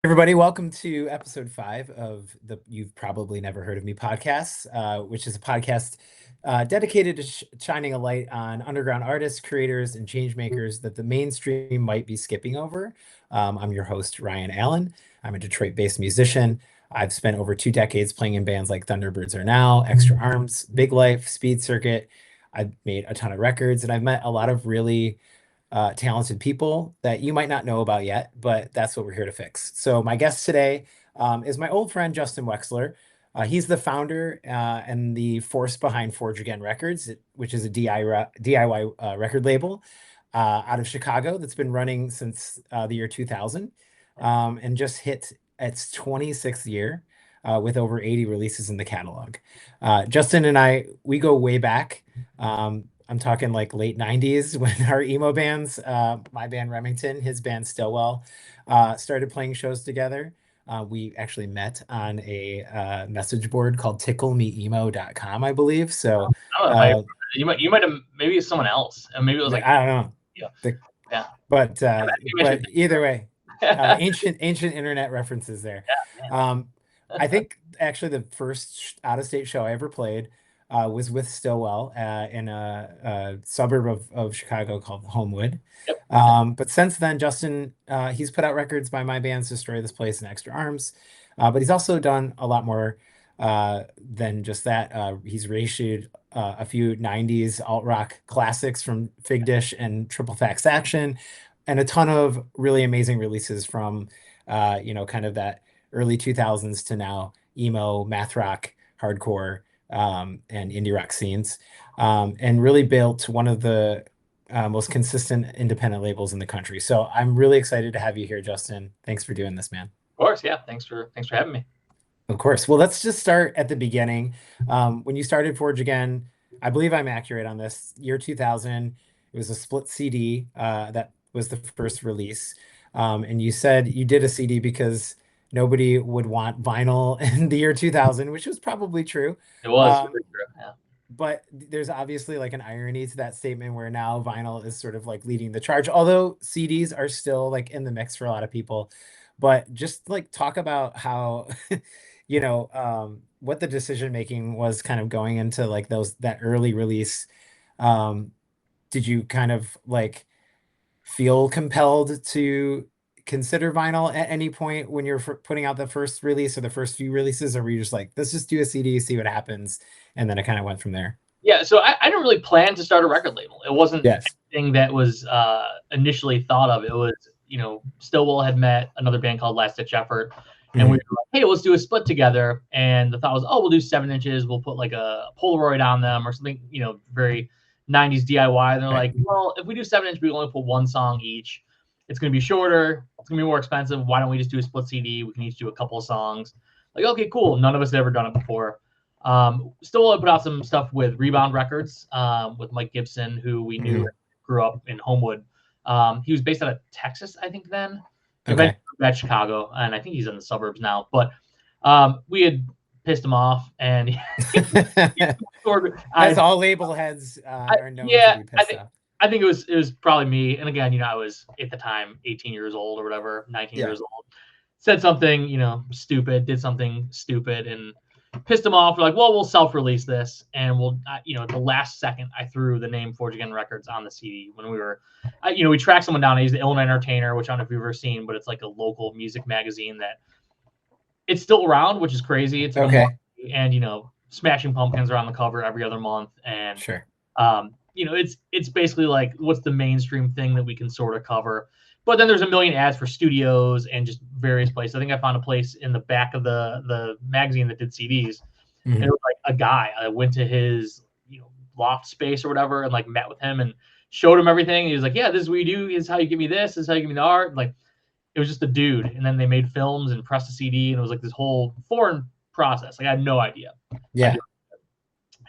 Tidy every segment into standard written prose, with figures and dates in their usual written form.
Everybody, welcome to episode 5 of the You've Probably Never Heard of Me podcast, which is a podcast dedicated to shining a light on underground artists, creators, and changemakers that the mainstream might be skipping over. I'm your host, Ryan Allen. I'm a Detroit-based musician. I've spent over 2 decades playing in bands like Thunderbirds Are Now, Extra Arms, Big Life, Speed Circuit. I've made a ton of records, and I've met a lot of really talented people that you might not know about yet, but that's what we're here to fix. So my guest today is my old friend, Justin Wexler. He's the founder and the force behind Forge Again Records, which is a DIY record label out of Chicago that's been running since the year 2000 and just hit its 26th year with over 80 releases in the catalog. Justin and I, we go way back. I'm talking like late 90s when our emo bands, my band Remington, his band Stillwell, started playing shows together. We actually met on a message board called ticklemeemo.com, I believe. So I don't know if you might have, maybe it's someone else, and maybe it was like, I don't know. yeah. But either way, ancient internet references there. I think actually the first out-of-state show I ever played was with Stillwell in a suburb of Chicago called Homewood. Yep. But since then, Justin, he's put out records by my bands Destroy This Place and Extra Arms. But he's also done a lot more than just that. He's reissued a few 90s alt-rock classics from Fig Dish and Triple Fax Action, and a ton of really amazing releases from, kind of that early 2000s to now, emo, math rock, hardcore, and indie rock scenes, and really built one of the most consistent independent labels in the country. So I'm really excited to have you here, Justin. Thanks for doing this, man. Of course, yeah. Thanks for having me. Of course. Well, let's just start at the beginning. When you started Forge Again, I believe I'm accurate on this, year 2000, it was a split CD that was the first release. And you said you did a CD because nobody would want vinyl in the year 2000, which was probably true. It was very true, yeah. But there's obviously like an irony to that statement where now vinyl is sort of like leading the charge, although CDs are still like in the mix for a lot of people. But just like talk about how, what the decision making was kind of going into like that early release. Did you kind of like feel compelled to consider vinyl at any point when you're putting out the first release or the first few releases, or were you just like, let's just do a CD, see what happens, and then it kind of went from there? Yeah, so I didn't really plan to start a record label. It wasn't anything that was initially thought of. It was, Stillwell had met another band called Last Ditch Effort, and we were like, hey, let's do a split together. And the thought was, oh, we'll do 7 inches. We'll put like a Polaroid on them or something, very 90s DIY. And they're like, well, if we do 7 inch, we only put 1 song each. It's going to be shorter. It's going to be more expensive. Why don't we just do a split CD? We can each do a couple of songs. Like, okay, cool. None of us had ever done it before. Still put out some stuff with Rebound Records with Mike Gibson, who we knew grew up in Homewood. He was based out of Texas, I think, then. Eventually at Chicago, and I think he's in the suburbs now. But we had pissed him off, and as all label heads are known to be pissed off. I think it was probably me. And again, I was at the time 18 years old or whatever, 19 years old. Said something, stupid, did something stupid, and pissed him off. We're like, well, we'll self-release this, and we'll, at the last second, I threw the name Forge Again Records on the CD when we were, we tracked someone down. He's the Illinois Entertainer, which I don't know if you've ever seen, but it's like a local music magazine that it's still around, which is crazy. It's okay. And Smashing Pumpkins are on the cover every other month, and sure. It's basically like what's the mainstream thing that we can sort of cover. But then there's a million ads for studios and just various places. I think I found a place in the back of the magazine that did CDs. And it was like a guy. I went to his loft space or whatever and like met with him and showed him everything. He was like, yeah, this is what you do. This is how you give me this. This is how you give me the art. Like, it was just a dude. And then they made films and pressed a CD, and it was like this whole foreign process. Like, I had no idea. Yeah.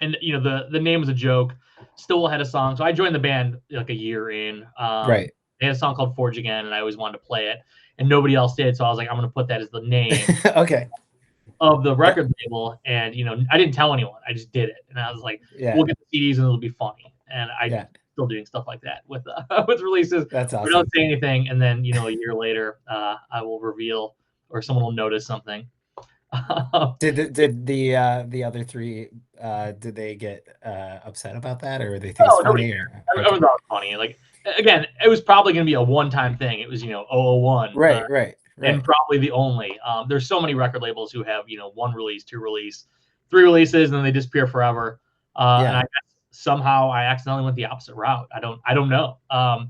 And the name was a joke. Still had a song. So I joined the band like a year in. Right. They had a song called Forge Again, and I always wanted to play it, and nobody else did. So I was like, I'm going to put that as the name of the record label. And, I didn't tell anyone. I just did it. And I was like, we'll get the CDs and it'll be funny. And I'm still doing stuff like that with with releases. That's awesome. We don't say anything. And then, a year later, I will reveal or someone will notice something. Did the other three did they get upset about that, or they think it's nobody funny? cared. Or Everyone okay, thought it was funny. Like, again, it was probably going to be a one-time thing. It was, 001, and right. probably the only. There's so many record labels who have, one release, two release, three releases, and then they disappear forever. And I Yeah. guess somehow I accidentally went the opposite route. I don't know.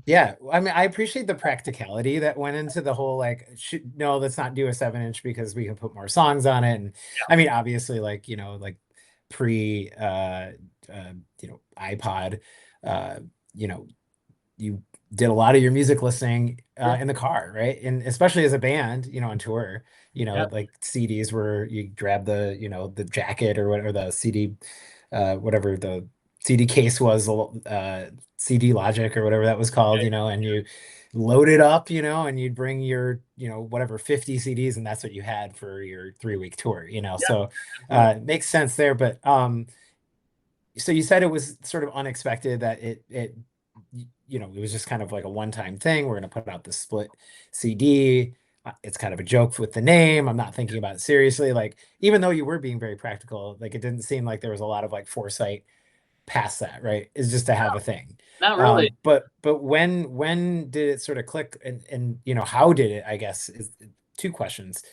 Yeah, I mean, I appreciate the practicality that went into the whole like, no, let's not do a 7-inch because we can put more songs on it. And I mean, obviously, like, like pre, iPod, uh, you know, you did a lot of your music listening Yeah. in the car, right? And especially as a band, on tour, Yeah. like CDs where you grab the, the jacket or whatever the CD, whatever the CD case was, CD Logic or whatever that was called, and you load it up, and you'd bring your, whatever 50 CDs, and that's what you had for your 3-week tour, Yeah. so Absolutely. it makes sense there. But so you said it was sort of unexpected that it it was just kind of like a one-time thing. We're going to put out the split CD. It's kind of a joke with the name. I'm not thinking about it seriously. Like, even though you were being very practical, like it didn't seem like there was a lot of like foresight past that, right? Is just to have a thing. Not really. But when did it sort of click, and how did it, I guess, is two questions.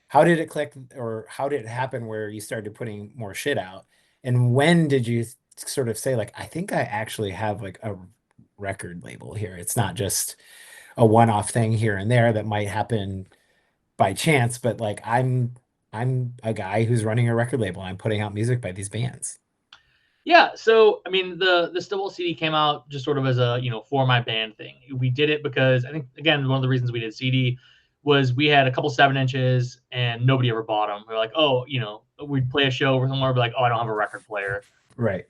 How did it click, or how did it happen where you started putting more shit out? And when did you sort of say, like, I think I actually have like a record label here? It's not just a one-off thing here and there that might happen by chance, but like I'm a guy who's running a record label. I'm putting out music by these bands. Yeah, so I mean, the Stillwell CD came out just sort of as a for my band thing. We did it because I think, again, one of the reasons we did CD was we had a couple 7-inches and nobody ever bought them. We're like, oh, we'd play a show somewhere, be like, oh, I don't have a record player, Right.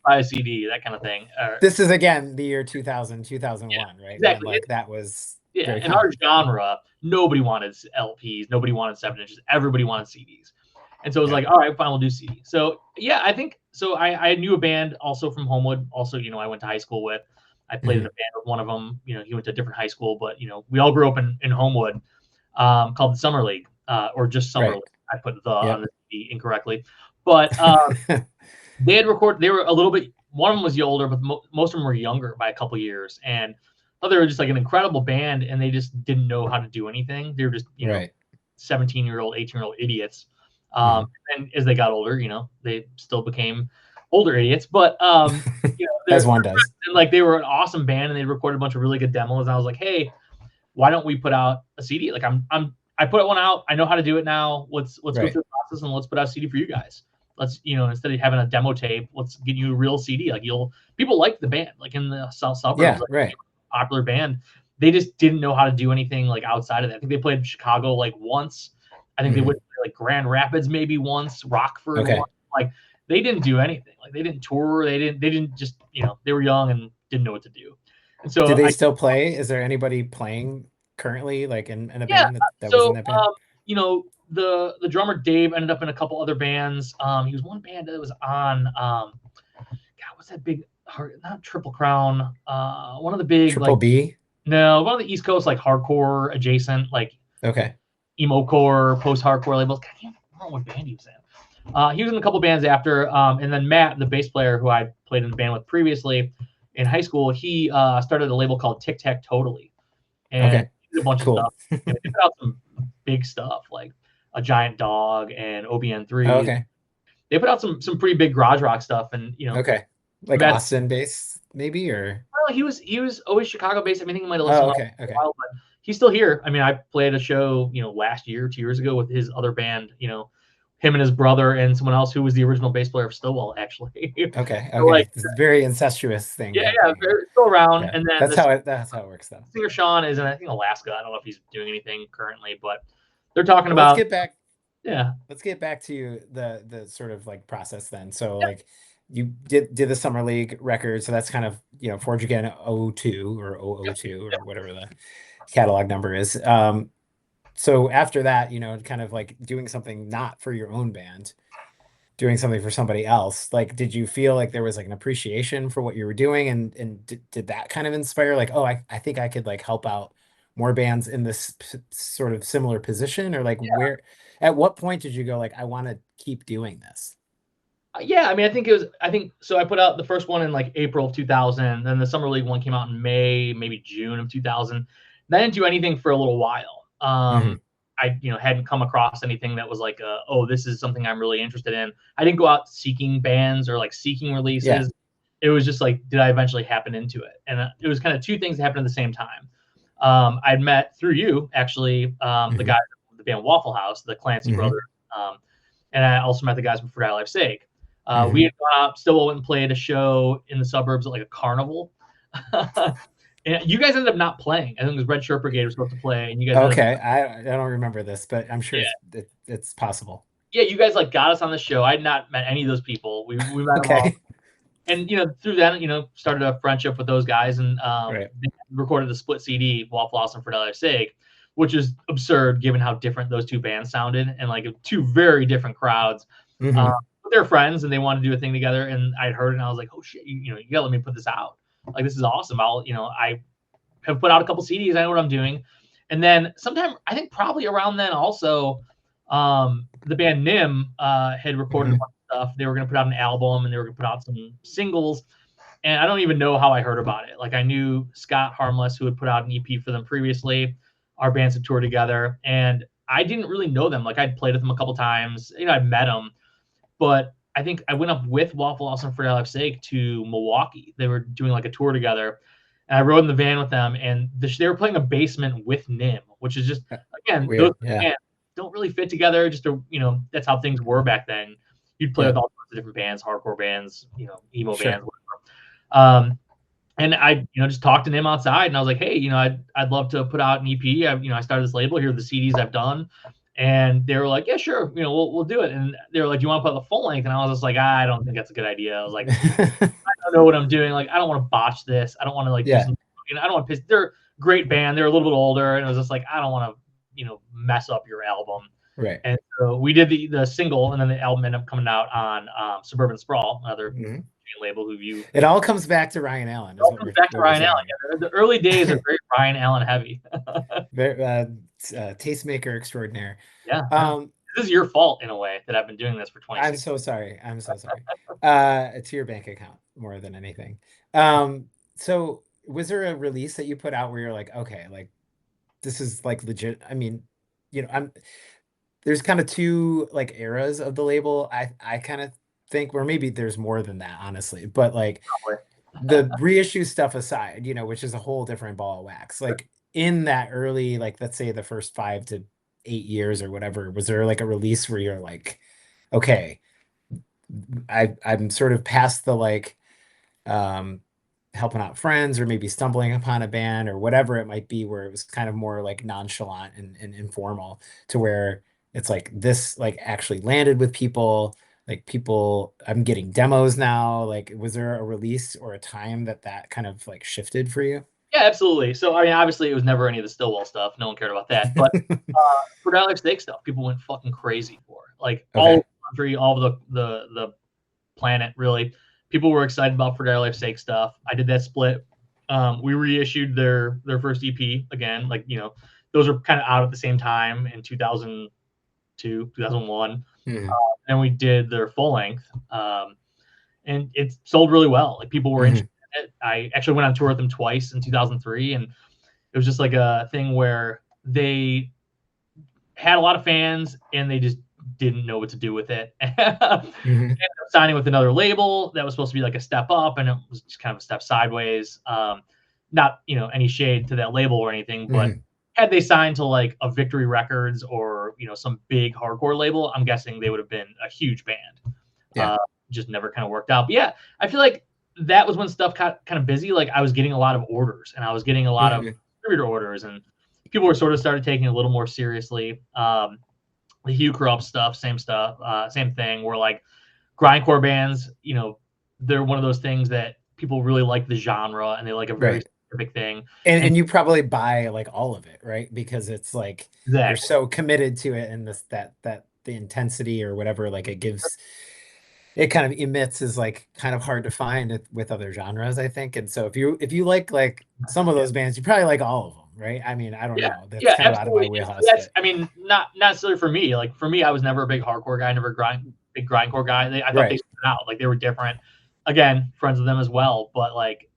buy a CD, that kind of thing. This is again the year 2000, 2001, right? When Exactly. like that was Yeah, very in our common. genre, nobody wanted LPs, nobody wanted 7-inches, everybody wanted CDs. And so it was Yeah. like, all right, fine, we'll do CD. So yeah, I think so. I knew a band also from Homewood. Also, I went to high school with. I played in a band with one of them. He went to a different high school, but we all grew up in Homewood, called the Summer League, or just Summer Right. League. I put the on Yep. the CD incorrectly, but they had recorded. They were a little bit. One of them was older, but most of them were younger by a couple years, and they were just like an incredible band, and they just didn't know how to do anything. They were just Right. 17-year-old, 18-year-old idiots. Mhm. And as they got older, they still became older idiots. But As they're one does. and like they were an awesome band, and they recorded a bunch of really good demos. And I was like, hey, why don't we put out a CD? Like I put one out. I know how to do it now. Let's go Right. through the process and let's put out a CD for you guys. Let's instead of having a demo tape, let's get you a real CD. Like people like the band, like in the South suburbs, Yeah. like Right. popular band. They just didn't know how to do anything like outside of that. I think they played Chicago like once. I think they went to like Grand Rapids maybe once, Rockford Okay. once. Like they didn't do anything. Like they didn't tour. They didn't just they were young and didn't know what to do. And Do so they still play? Is there anybody playing currently, like in a yeah. band that was in So that band? the drummer Dave ended up in a couple other bands. He was one band that was on God, what's that big not Triple Crown, one of the big Triple like B? no, one of the East Coast like hardcore adjacent like Okay. emo core, post hardcore labels. God, I don't know what band he was in. He was in a couple bands after, and then Matt, the bass player who I played in the band with previously in high school, he started a label called Tic Tac Totally, and Okay. he did a bunch of Cool. stuff. And they put out some big stuff like a Giant Dog and Oh, OBN3s. okay. They put out some pretty big garage rock stuff, and Okay. Like Matt, Austin based, maybe, or well, he was always Chicago based. I mean, I think he might have lived oh, somewhere else okay. for a Okay. while, but he's still here. I mean, I played a show, last year, 2 years ago with his other band, him and his brother and someone else who was the original bass player of Stillwell, actually. Okay. So like, Okay. This is very incestuous thing yeah, happening here. they're still around. Yeah. And then That's how it works though. singer Sean is in, I think, Alaska. I don't know if he's doing anything currently, but they're talking Well, let's about, get back yeah, let's get back to the sort of like process then. So like you did the summer league record, so that's kind of Forge Again 02 or 002 or whatever the catalog number is. So after that, kind of like doing something not for your own band, doing something for somebody else. Like, did you feel like there was like an appreciation for what you were doing, and did that kind of inspire like, oh, I think I could like help out more bands in this sort of similar position, or like where, at what point did you go like, I want to keep doing this? Yeah, I mean, I think so. I put out the first one in like April of 2000. Then the Summer League one came out in May, maybe June of 2000. And I didn't do anything for a little while. I, hadn't come across anything that was like, oh, this is something I'm really interested in. I didn't go out seeking bands or like seeking releases. It was just like, did I eventually happen into it? And it was kind of two things that happened at the same time. I'd met through you, actually, the guy from the band Waffle House, the Clancy brothers. And I also met the guys from For Dire Life's Sake. We had gone out, Stillwell went and played a show in the suburbs at like a carnival. And you guys ended up not playing. I think it was Red Shirt Brigade was supposed to play, and you guys. Okay, I don't remember this, but I'm sure it's possible. Yeah, you guys like got us on the show. I had not met any of those people. We met them all. And through that, started a friendship with those guys, and they recorded the split CD, Waffle House and For Dire Life's Sake, which is absurd given how different those two bands sounded, and like two very different crowds. They're friends and they want to do a thing together, and I'd heard it and I was like, oh shit, you gotta let me put this out. Like, this is awesome. I have put out a couple CDs. I know what I'm doing. And then sometime, I think probably around then also, the band NIM had recorded a bunch of stuff. They were going to put out an album and they were going to put out some singles. And I don't even know how I heard about it. Like, I knew Scott Harmless, who had put out an EP for them previously. Our bands had toured together, and I didn't really know them. Like, I'd played with them a couple times. I'd met them. But I think I went up with Waffle House and For Dire Life's Sake to Milwaukee. They were doing like a tour together. And I rode in the van with them, and they were playing a basement with NIM, which is just, again, those bands don't really fit together. Just that's how things were back then. You'd play with all sorts of different bands, hardcore bands, emo bands, whatever. And I, just talked to NIM outside, and I was like, hey, I'd love to put out an EP. I started this label. Here are the CDs I've done. And they were like, yeah, sure. We'll do it. And they were like, do you want to put the full length? And I was just like, I don't think that's a good idea. I was like, I don't know what I'm doing. Like, I don't want to botch this. I don't want to do something, I don't want to piss. They're a great band. They're a little bit older. And I was just like, I don't want to, mess up your album. Right. And so we did the single, and then the album ended up coming out on Suburban Sprawl, another label who it all comes back to Ryan Allen. It all comes back to Ryan Allen. Yeah, the early days are very Ryan Allen heavy. Tastemaker extraordinaire. Yeah. This is your fault in a way that I've been doing this for 20 years. I'm so sorry. It's your bank account more than anything. So was there a release that you put out where you're like, okay, like this is like legit? I mean, there's kind of two like eras of the label. I kind of think, or maybe there's more than that, honestly, but like the reissue stuff aside, which is a whole different ball of wax. Like in that early, like, let's say the first 5 to 8 years or whatever, was there like a release where you're like, okay, I'm sort of past the like helping out friends or maybe stumbling upon a band or whatever it might be, where it was kind of more like nonchalant and informal, to where it's like this like actually landed with people, like people, I'm getting demos now. Like, was there a release or a time that kind of like shifted for you? Yeah, absolutely. So, I mean, obviously it was never any of the Stillwell stuff. No one cared about that. But for Dire Life's Sake stuff, people went fucking crazy for. Like, all over the country, all over the planet, really. People were excited about For Dire Life's Sake stuff. I did that split. We reissued their first EP again. Like, those were kind of out at the same time in 2002, 2001. And we did their full length. And it sold really well. Like, people were interested. I actually went on tour with them twice in 2003, and it was just like a thing where they had a lot of fans and they just didn't know what to do with it. Ended up signing with another label that was supposed to be like a step up, and it was just kind of a step sideways. Not any shade to that label or anything, but had they signed to like a Victory Records or some big hardcore label, I'm guessing they would have been a huge band. Just never kind of worked out. But yeah, I feel like that was when stuff got kind of busy. Like, I was getting a lot of orders, and I was getting a lot of distributor orders, and people were sort of started taking it a little more seriously. The Hugh Corrupt stuff, same thing. Where like grindcore bands, they're one of those things that people really like the genre, and they like a very specific thing. And you probably buy like all of it, right? Because it's like you're so committed to it, and that the intensity or whatever, like it gives. It kind of emits is like kind of hard to find with other genres, I think. And so if you like some of those bands, you probably like all of them. right? I mean, I don't Yeah, know. That's yeah, kind of out of my absolutely. wheelhouse, That's, but I mean, not necessarily for me. Like for me, I was never a big hardcore guy, never big grindcore guy. I thought they right, stood out, like they were different. Again, friends with them as well, but like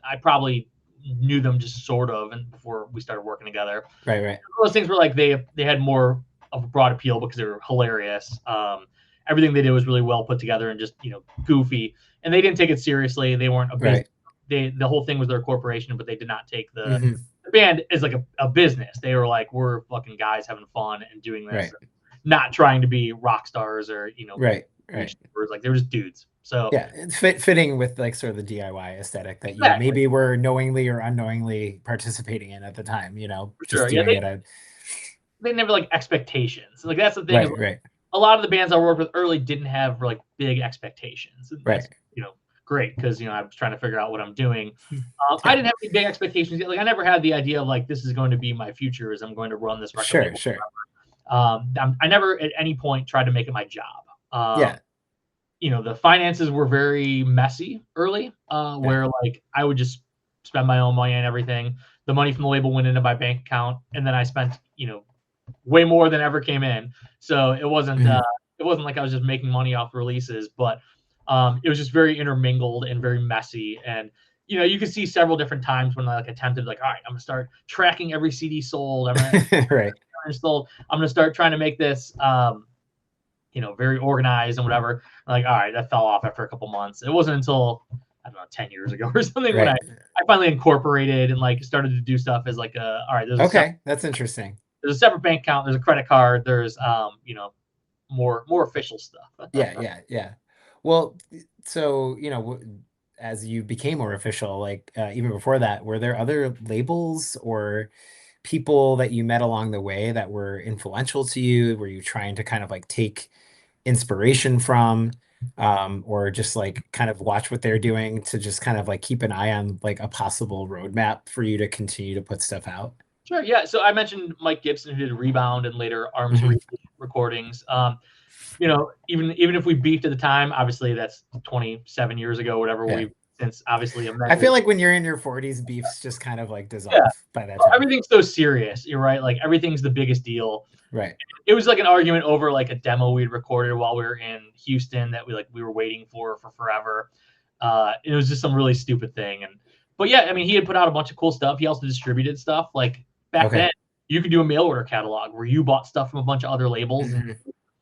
I probably knew them just sort of, and before we started working together. right. Those things were like they had more of a broad appeal because they were hilarious. Everything they did was really well put together and just goofy, and they didn't take it seriously. They weren't a business. The whole thing was their corporation, but they did not take the band as like a business. They were like, we're fucking guys having fun and doing this, and not trying to be rock stars or right. Like they were just dudes. So Yeah, it's fitting with like sort of the DIY aesthetic that you exactly. maybe were knowingly or unknowingly participating in at the time, For just sure. Yeah, doing it out. they never like expectations. Like that's the thing is Right. a lot of the bands I worked with early didn't have like big expectations. And that's great because I was trying to figure out what I'm doing. I didn't have any big expectations. Like I never had the idea of like this is going to be my future, is I'm going to run this record label. Sure. I never at any point tried to make it my job. Yeah. The finances were very messy early, where like I would just spend my own money and everything. The money from the label went into my bank account, and then I spent way more than ever came in. So it wasn't like I was just making money off releases, but it was just very intermingled and very messy. And you could see several different times when I like attempted, like, all right, I'm gonna start tracking every CD sold. I'm gonna I'm gonna start trying to make this very organized and whatever. Like, all right, that fell off after a couple months. It wasn't until I don't know 10 years ago or something when I finally incorporated and like started to do stuff as like all right, that's interesting. There's a separate bank account, there's a credit card, there's more official stuff. Yeah. Well, so as you became more official, like even before that, were there other labels or people that you met along the way that were influential to you? Were you trying to kind of like take inspiration from, or just like kind of watch what they're doing to just kind of like keep an eye on like a possible roadmap for you to continue to put stuff out? Sure. Yeah. So I mentioned Mike Gibson, who did Rebound and later Arms Reach recordings. Even if we beefed at the time, obviously that's 27 years ago, whatever. We've since obviously I feel like when you're in your 40s, beefs just kind of like dissolve by that time. Everything's so serious. You're right. Like everything's the biggest deal. Right. It was like an argument over like a demo we'd recorded while we were in Houston that we were waiting for forever. It was just some really stupid thing. But yeah, I mean, he had put out a bunch of cool stuff. He also distributed stuff. Like back then, you could do a mail order catalog where you bought stuff from a bunch of other labels and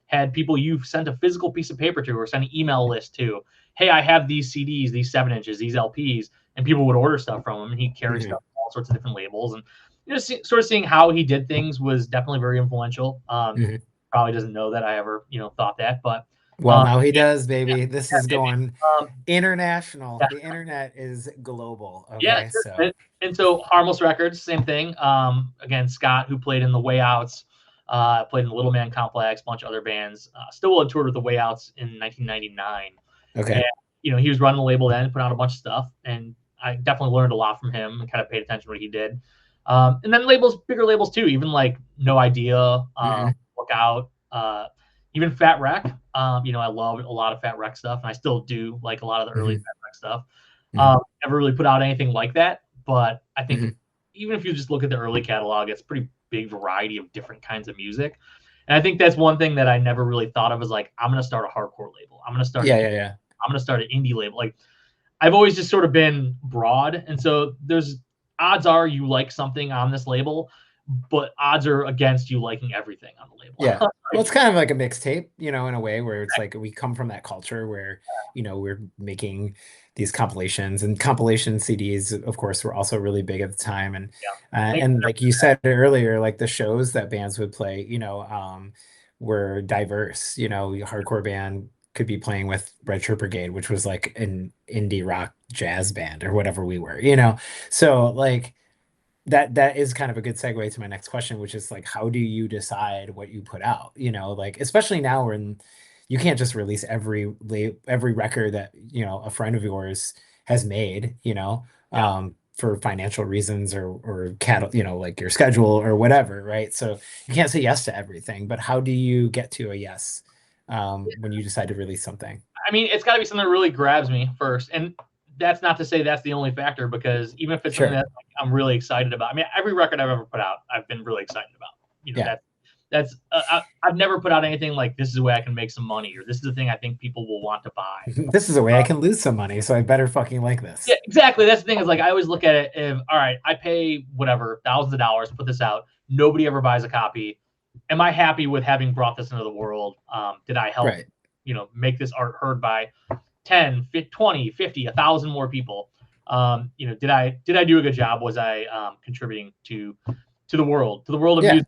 had people you sent a physical piece of paper to or sent an email list to. Hey, I have these CDs, these 7-inches, these LPs, and people would order stuff from him. And he'd carry stuff from all sorts of different labels. And sort of seeing how he did things was definitely very influential. Probably doesn't know that I ever thought that, but now he does, baby. This is going international. The internet is global. Okay, so Harmless Records, same thing. Again, Scott, who played in the Way Outs, played in the Little Man Complex, a bunch of other bands. Stillwell had toured with the Way Outs in 1999. Okay. And, he was running the label then, put out a bunch of stuff, and I definitely learned a lot from him and kind of paid attention to what he did. And then bigger labels too, even like No Idea, Lookout, even Fat Wreck. I love a lot of Fat Wreck stuff, and I still do like a lot of the early Fat Wreck stuff. Never really put out anything like that, but I think even if you just look at the early catalog, it's a pretty big variety of different kinds of music. And I think that's one thing that I never really thought of as like, I'm going to start a hardcore label. I'm going to start I'm going to start an indie label. Like I've always just sort of been broad. And so there's odds are you like something on this label, but odds are against you liking everything on the label. Yeah. Well, it's kind of like a mixtape, in a way where it's like we come from that culture where, we're making these compilations, and compilation CDs, of course, were also really big at the time. And like you said earlier, like the shows that bands would play, were diverse. Hardcore band could be playing with Red Shirt Brigade, which was like an indie rock jazz band or whatever we were, So like that is kind of a good segue to my next question, which is like, how do you decide what you put out? Like especially now when you can't just release every record that a friend of yours has made, for financial reasons or like your schedule or whatever, right? So you can't say yes to everything, but how do you get to a yes when you decide to release something? I mean, it's got to be something that really grabs me first, and that's not to say that's the only factor, because even if it's Sure. something that like, I'm really excited about, I mean, every record I've ever put out, I've been really excited about. You know, that's I've never put out anything like this is a way I can make some money, or this is the thing I think people will want to buy. This is a way I can lose some money, so I better fucking like this. Yeah, exactly. That's the thing, is like I always look at it if, all right, I pay whatever thousands of dollars to put this out, nobody ever buys a copy. Am I happy with having brought this into the world? Did I help, you know, make this art heard by 10, 20, 50, 1,000 more people? You know, did I do a good job? Was I contributing to the world of music,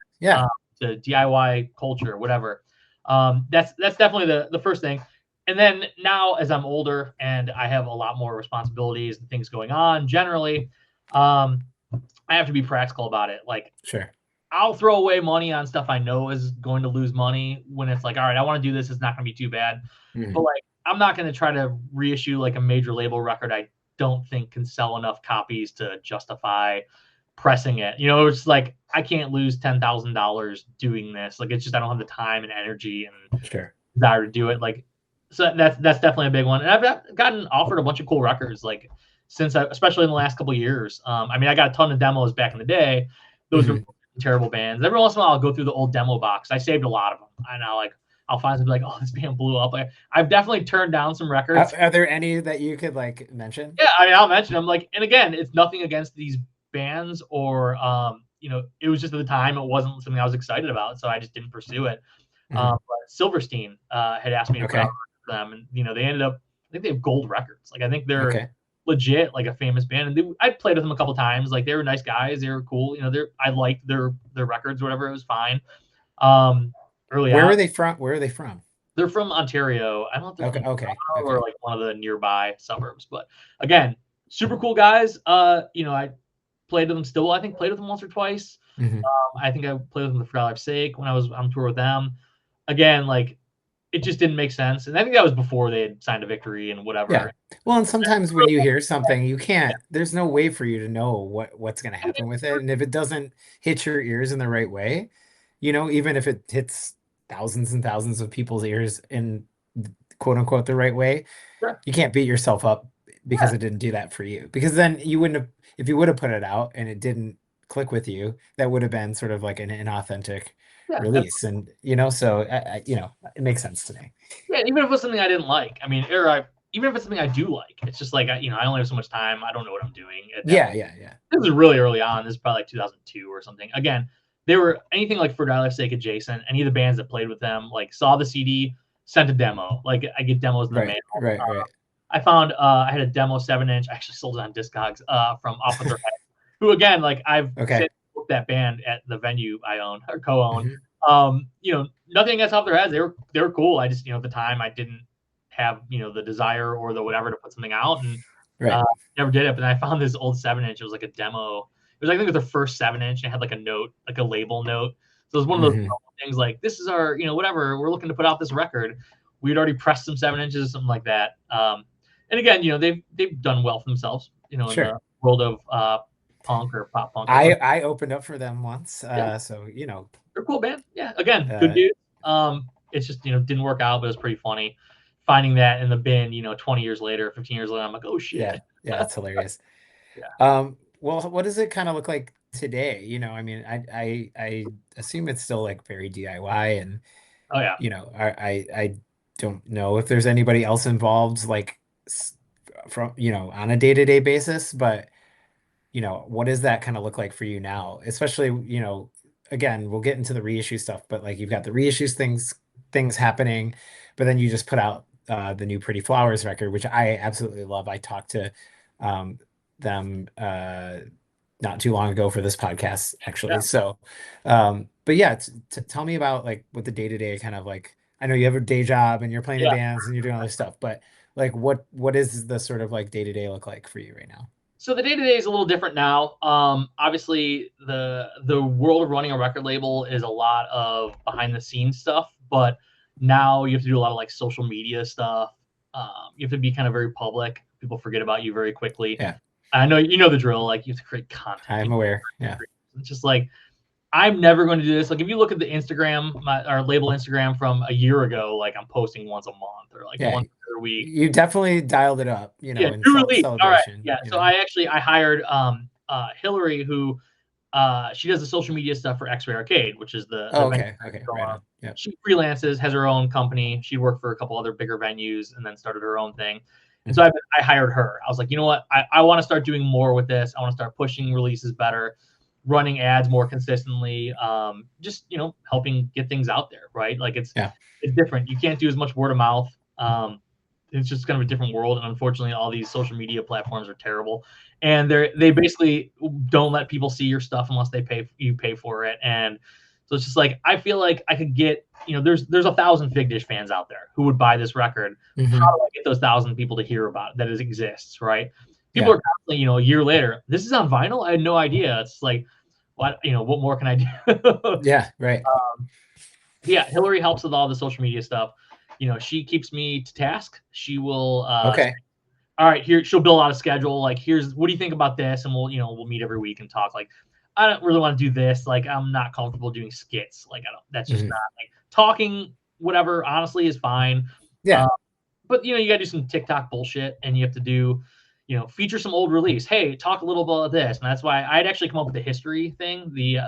to DIY culture, whatever? That's definitely the first thing. And then now, as I'm older and I have a lot more responsibilities and things going on, generally, I have to be practical about it. Like, sure, I'll throw away money on stuff I know is going to lose money when it's like, all right, I want to do this. It's not going to be too bad. But like, I'm not going to try to reissue like a major label record I don't think can sell enough copies to justify pressing it. You know, it's like, I can't lose $10,000 doing this. Like, it's just, I don't have the time and energy and desire to do it. Like, so that's definitely a big one. And I've gotten offered a bunch of cool records, like since especially in the last couple of years. I mean, I got a ton of demos back in the day. Those are terrible bands. Every once in a while, I'll go through the old demo box. I saved a lot of them. I know, like, I'll find something like, oh, this band blew up. Like, I've definitely turned down some records. Are there any that you could like mention? Yeah, I mean, I'll mention them. Like, and again, it's nothing against these bands, or you know, it was just at the time it wasn't something I was excited about, so I just didn't pursue it. But Silverstein had asked me to put out them, and you know, they ended up, I think they have gold records. Like, I think they're legit like a famous band, and I played with them a couple times. Like, they were nice guys, they were cool, you know, I liked their records or whatever. It was fine. Where are they from? They're from Ontario. I don't think or like one of the nearby suburbs, but again, super cool guys. You know, I played with them still. I think played with them once or twice. I think I played with them for Dollar's Sake when I was on tour with them. Again, like, it just didn't make sense. And I think that was before they had signed a Victory and whatever. Yeah. Well, and sometimes when you hear something, you can't, there's no way for you to know what's going to happen with it. And if it doesn't hit your ears in the right way, you know, even if it hits thousands and thousands of people's ears in quote unquote the right way, you can't beat yourself up because it didn't do that for you. Because then you wouldn't have, if you would have put it out and it didn't click with you, that would have been sort of like an inauthentic release. And you know, so you know, it makes sense to me. Yeah, even if it was something I didn't like, I mean, even if it's something I do like, it's just like, you know, I only have so much time, I don't know what I'm doing. Yeah. This was really early on. This is probably like 2002 or something. Again, they were anything like For Dollar's Sake adjacent. Any of the bands that played with them, like, saw the CD, sent a demo. Like, I get demos in the mail. Right. I found I had a demo 7-inch. I actually sold it on Discogs from Off With Their Head, who again, like, I've booked that band at the venue I own or co-own. You know, nothing against Off Their Heads. They were cool. I just, you know, at the time I didn't have, you know, the desire or the whatever to put something out, and never did it. But then I found this old 7-inch. It was like a demo. It was, I think, it was the first 7-inch. It had like a note, like a label note. So it was one of those things like, this is our, you know, whatever, we're looking to put out this record. We'd already pressed some 7-inches, something like that. And again, you know, they've done well for themselves, you know, in the world of punk or pop punk. I opened up for them once. So, you know, they're a cool band. Yeah. Again, good dude. It's just, you know, didn't work out, but it was pretty funny finding that in the bin, you know, 20 years later, 15 years later. I'm like, oh shit. Yeah. That's hilarious. Well, what does it kind of look like today? You know, I mean, I assume it's still like very DIY, and you know, I don't know if there's anybody else involved, like, from, you know, on a day-to-day basis, but you know, what does that kind of look like for you now? Especially, you know, again, we'll get into the reissue stuff, but like, you've got the reissues things happening, but then you just put out the new Pretty Flowers record, which I absolutely love. I talked to them not too long ago for this podcast, actually. So but yeah, tell me about like what the day-to-day kind of like, I know you have a day job and you're playing in bands and you're doing other stuff, but like what is the sort of like day-to-day look like for you right now? So the day-to-day is a little different now. Obviously the world of running a record label is a lot of behind the scenes stuff, but now you have to do a lot of like social media stuff. You have to be kind of very public. People forget about you very quickly. Yeah. I know, you know the drill. Like, you have to create content. I'm aware. Yeah. It's just like, I'm never going to do this. Like, if you look at the Instagram, our label Instagram from a year ago, like, I'm posting once a month or like once every per week. You definitely dialed it up, you know, Yeah, in new release. All right. celebration. Yeah. You So know? I hired Hillary, who she does the social media stuff for X-Ray Arcade, which is the Oh, venue. okay. Okay. Right on. Yep. She freelances, has her own company. She worked for a couple other bigger venues and then started her own thing. And so I hired her. I was like, you know what? I want to start doing more with this. I want to start pushing releases better, running ads more consistently, just, you know, helping get things out there, right? Like it's different. You can't do as much word of mouth. It's just kind of a different world, and unfortunately all these social media platforms are terrible, and they basically don't let people see your stuff unless you pay for it. And so it's just like, I feel like I could get, you know, there's 1,000 Fig Dish fans out there who would buy this record. How do I get those 1,000 people to hear about it, that it exists, right? People are constantly, you know, a year later, this is on vinyl, I had no idea. It's like, what, you know, what more can I do? Yeah, right. Yeah, Hillary helps with all the social media stuff. You know, she keeps me to task. She will Okay. all right, here, she'll build out a schedule. Like, here's, what do you think about this? And we'll, you know, we'll meet every week and talk. Like, I don't really want to do this. Like, I'm not comfortable doing skits. Like, I don't, that's just not, like, talking, whatever, honestly, is fine. Yeah. But, you know, you got to do some TikTok bullshit, and you have to do, you know, feature some old release. Hey, talk a little about this. And that's why I'd actually come up with the history thing, the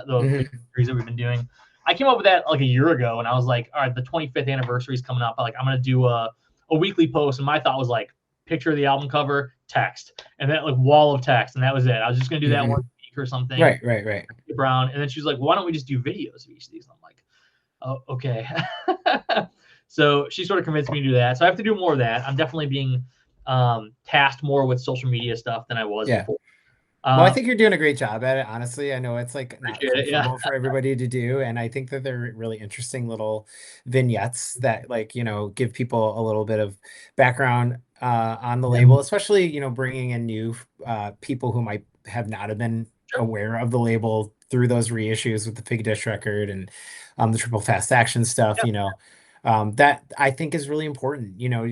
series that we've been doing. I came up with that like a year ago, and I was like, all right, the 25th anniversary is coming up. Like, I'm going to do a weekly post. And my thought was like, picture of the album cover, text, and then like wall of text. And that was it. I was just going to do that once a week or something. Right. Brown. And then she was like, why don't we just do videos of each of these? And I'm like, oh, okay. So she sort of convinced me to do that. So I have to do more of that. I'm definitely being tasked more with social media stuff than I was before. Well, I think you're doing a great job at it. Honestly, I know it's like not comfortable for everybody to do, and I think that they're really interesting little vignettes that, like, you know, give people a little bit of background on the label, especially, you know, bringing in new people who might have not been aware of the label through those reissues with the Fig Dish record and the Triple Fast Action stuff. You know, that I think is really important. You know,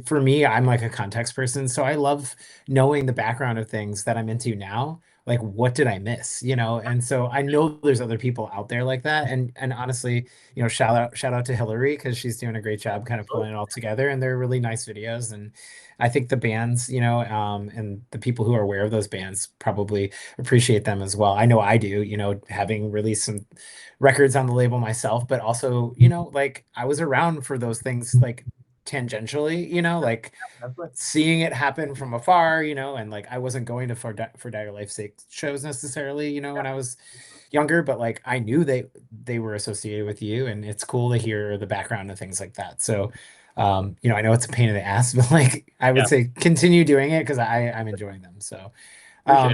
for me, I'm like a context person, so I love knowing the background of things that I'm into now. Like, what did I miss? You know, and so I know there's other people out there like that. And honestly, you know, shout out to Hillary, because she's doing a great job kind of pulling it all together, and they're really nice videos. And I think the bands, you know, and the people who are aware of those bands probably appreciate them as well. I know I do, you know, having released some records on the label myself, but also, you know, like, I was around for those things, like, tangentially, you know, like seeing it happen from afar, you know, and like I wasn't going to for Dire Life's Sake shows necessarily, you know, when I was younger, but like I knew they were associated with you, and it's cool to hear the background and things like that. So you know, I know it's a pain in the ass, but like I would say continue doing it, because I'm enjoying them. So yeah,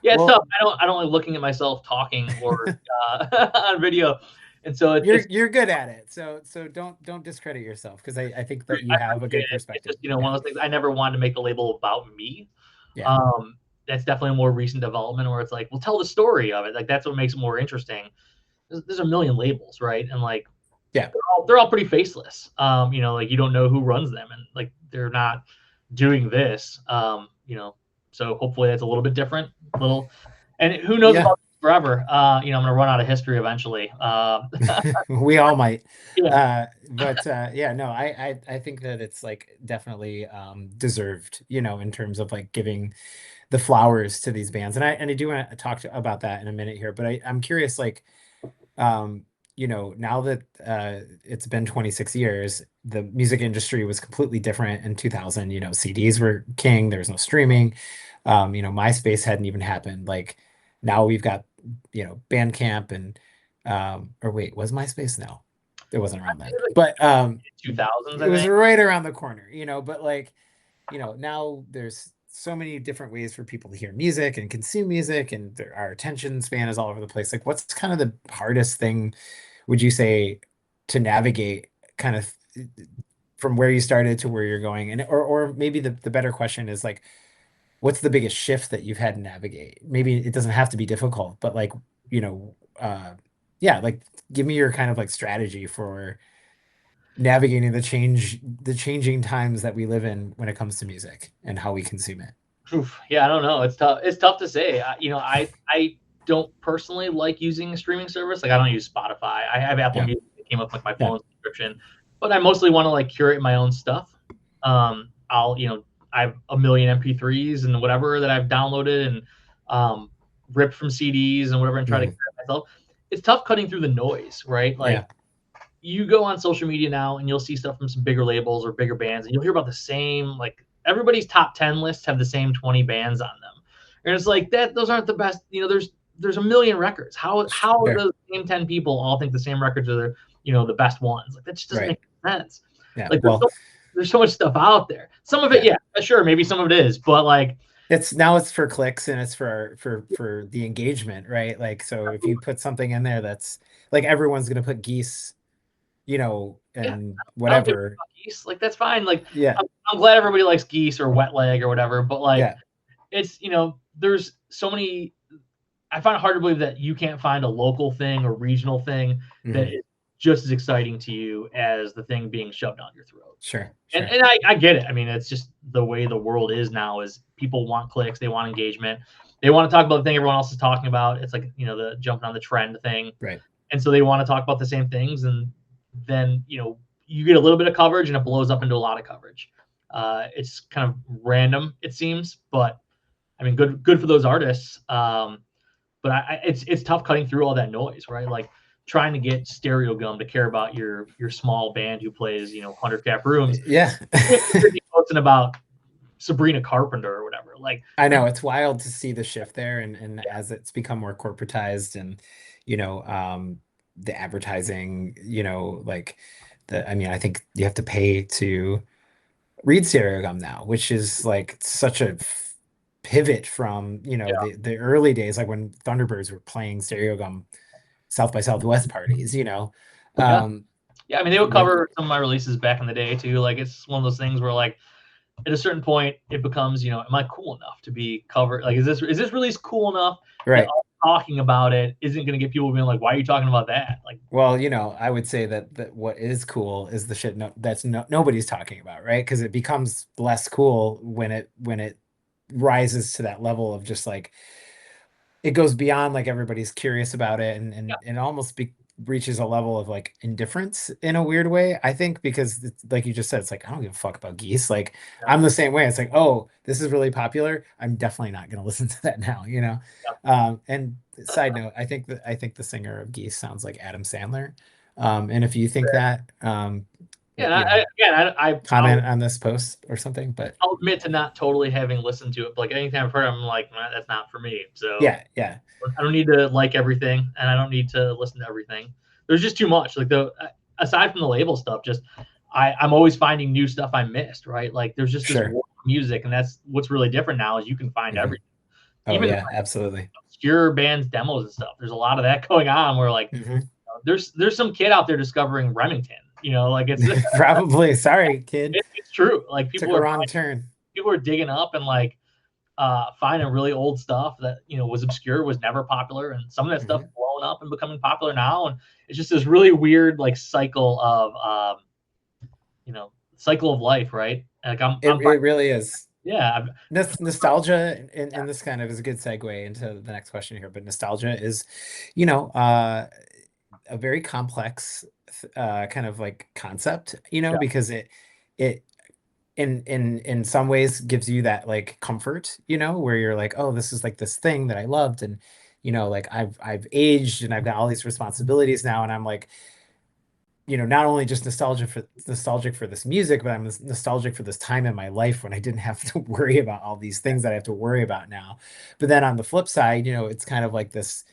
it's tough. I don't like looking at myself talking or on video. And so you're good at it. So don't discredit yourself, because I think that you have a good perspective. It's just, you know, one of those things. I never wanted to make the label about me. Yeah. That's definitely a more recent development, where it's like, well, tell the story of it. Like, that's what makes it more interesting. There's a million labels, right? And like, they're all pretty faceless. You know, like, you don't know who runs them, and like, they're not doing this. You know, so hopefully that's a little bit different. And who knows about forever? You know, I'm gonna run out of history eventually. We all might. But yeah, no, I think that it's like definitely deserved, you know, in terms of like giving the flowers to these bands. And I do want to talk about that in a minute here, but I'm curious, like, you know, now that it's been 26 years, the music industry was completely different in 2000. You know, CDs were king, there was no streaming. You know, MySpace hadn't even happened. Like, now we've got, you know, Bandcamp and or wait, was MySpace? No, it wasn't around then. But 2000s, it was right around the corner, you know. But like, you know, now there's so many different ways for people to hear music and consume music, and our attention span is all over the place. Like, what's kind of the hardest thing, would you say, to navigate kind of from where you started to where you're going? And or maybe the better question is like, what's the biggest shift that you've had to navigate? Maybe it doesn't have to be difficult, but like, you know, yeah, like, give me your kind of like strategy for navigating the changing times that we live in when it comes to music and how we consume it. Oof, yeah, I don't know. It's tough. It's tough to say. You know, I don't personally like using a streaming service. Like, I don't use Spotify. I have Apple Music that came up with my phone subscription, but I mostly want to like curate my own stuff. I'll, I have a million MP3s and whatever that I've downloaded and ripped from CDs and whatever, and try to compare myself. It's tough cutting through the noise, right? Like, you go on social media now and you'll see stuff from some bigger labels or bigger bands, and you'll hear about the same, like, everybody's top 10 lists have the same 20 bands on them. And it's like, that those aren't the best. There's a million records. How do those same 10 people all think the same records are the best ones? Like, that just doesn't make sense. Yeah. Like, there's so much stuff out there. Some of it, sure, maybe some of it is, but like, it's for clicks and it's for the engagement, right? Like, so if you put something in there that's like, everyone's gonna put Geese, and whatever. Geese, like, that's fine. Like, I'm glad everybody likes Geese or Wet Leg or whatever, but like, it's, there's so many. I find it hard to believe that you can't find a local thing or regional thing that is just as exciting to you as the thing being shoved down your throat. Sure. And I get it. I mean, it's just the way the world is now. Is people want clicks, they want engagement, they want to talk about the thing everyone else is talking about. It's like, the jumping on the trend thing, right? And so they want to talk about the same things, and then you get a little bit of coverage and it blows up into a lot of coverage. It's kind of random, it seems, but I mean, good for those artists. But it's tough cutting through all that noise, right? Like, trying to get Stereo Gum to care about your small band who plays 100 cap rooms. Yeah. Posting about Sabrina Carpenter or whatever. Like, I know, it's wild to see the shift there, and as it's become more corporatized, and the advertising, like I mean, I think you have to pay to read Stereo Gum now, which is like such a pivot from the early days, like when Thunderbirds were playing Stereo Gum South by Southwest parties. I mean, they would cover some of my releases back in the day too. Like, it's one of those things where, like, at a certain point it becomes, am I cool enough to be covered? Like, is this release cool enough that talking about it isn't going to get people being like, why are you talking about that? Like, well, I would say that what is cool is the shit that's nobody's talking about, right? Because it becomes less cool when it rises to that level of just like, it goes beyond, like, everybody's curious about it, and almost reaches a level of like indifference in a weird way, I think, because it's, like you just said, it's like, I don't give a fuck about Geese. Like, I'm the same way. It's like, oh, this is really popular, I'm definitely not going to listen to that now. And side note, I think the singer of Geese sounds like Adam Sandler, and if you think that, I comment on this post or something. But I'll admit to not totally having listened to it, but like, anytime I've heard it, I'm like, that's not for me. So yeah, I don't need to like everything, and I don't need to listen to everything. There's just too much. Like, aside from the label stuff, just I'm always finding new stuff I missed, right? Like, there's just this world of music, and that's what's really different now, is you can find everything. Oh, even absolutely. Obscure bands, demos and stuff. There's a lot of that going on where, like, there's some kid out there discovering Remington. Like, it's probably, sorry, kid. It's true. Like, people took a wrong turn. People are digging up and like finding really old stuff that was obscure, was never popular, and some of that stuff blowing up and becoming popular now. And it's just this really weird, like, cycle of cycle of life, right? Like, it really is. Yeah. Nostalgia, and this kind of is a good segue into the next question here, but nostalgia is a very complex kind of like concept, because it in some ways gives you that like comfort, where you're like, oh, this is like this thing that I loved, and like I've aged and I've got all these responsibilities now, and I'm like, not only just nostalgic for this music, but I'm nostalgic for this time in my life when I didn't have to worry about all these things that I have to worry about now. But then on the flip side, it's kind of like this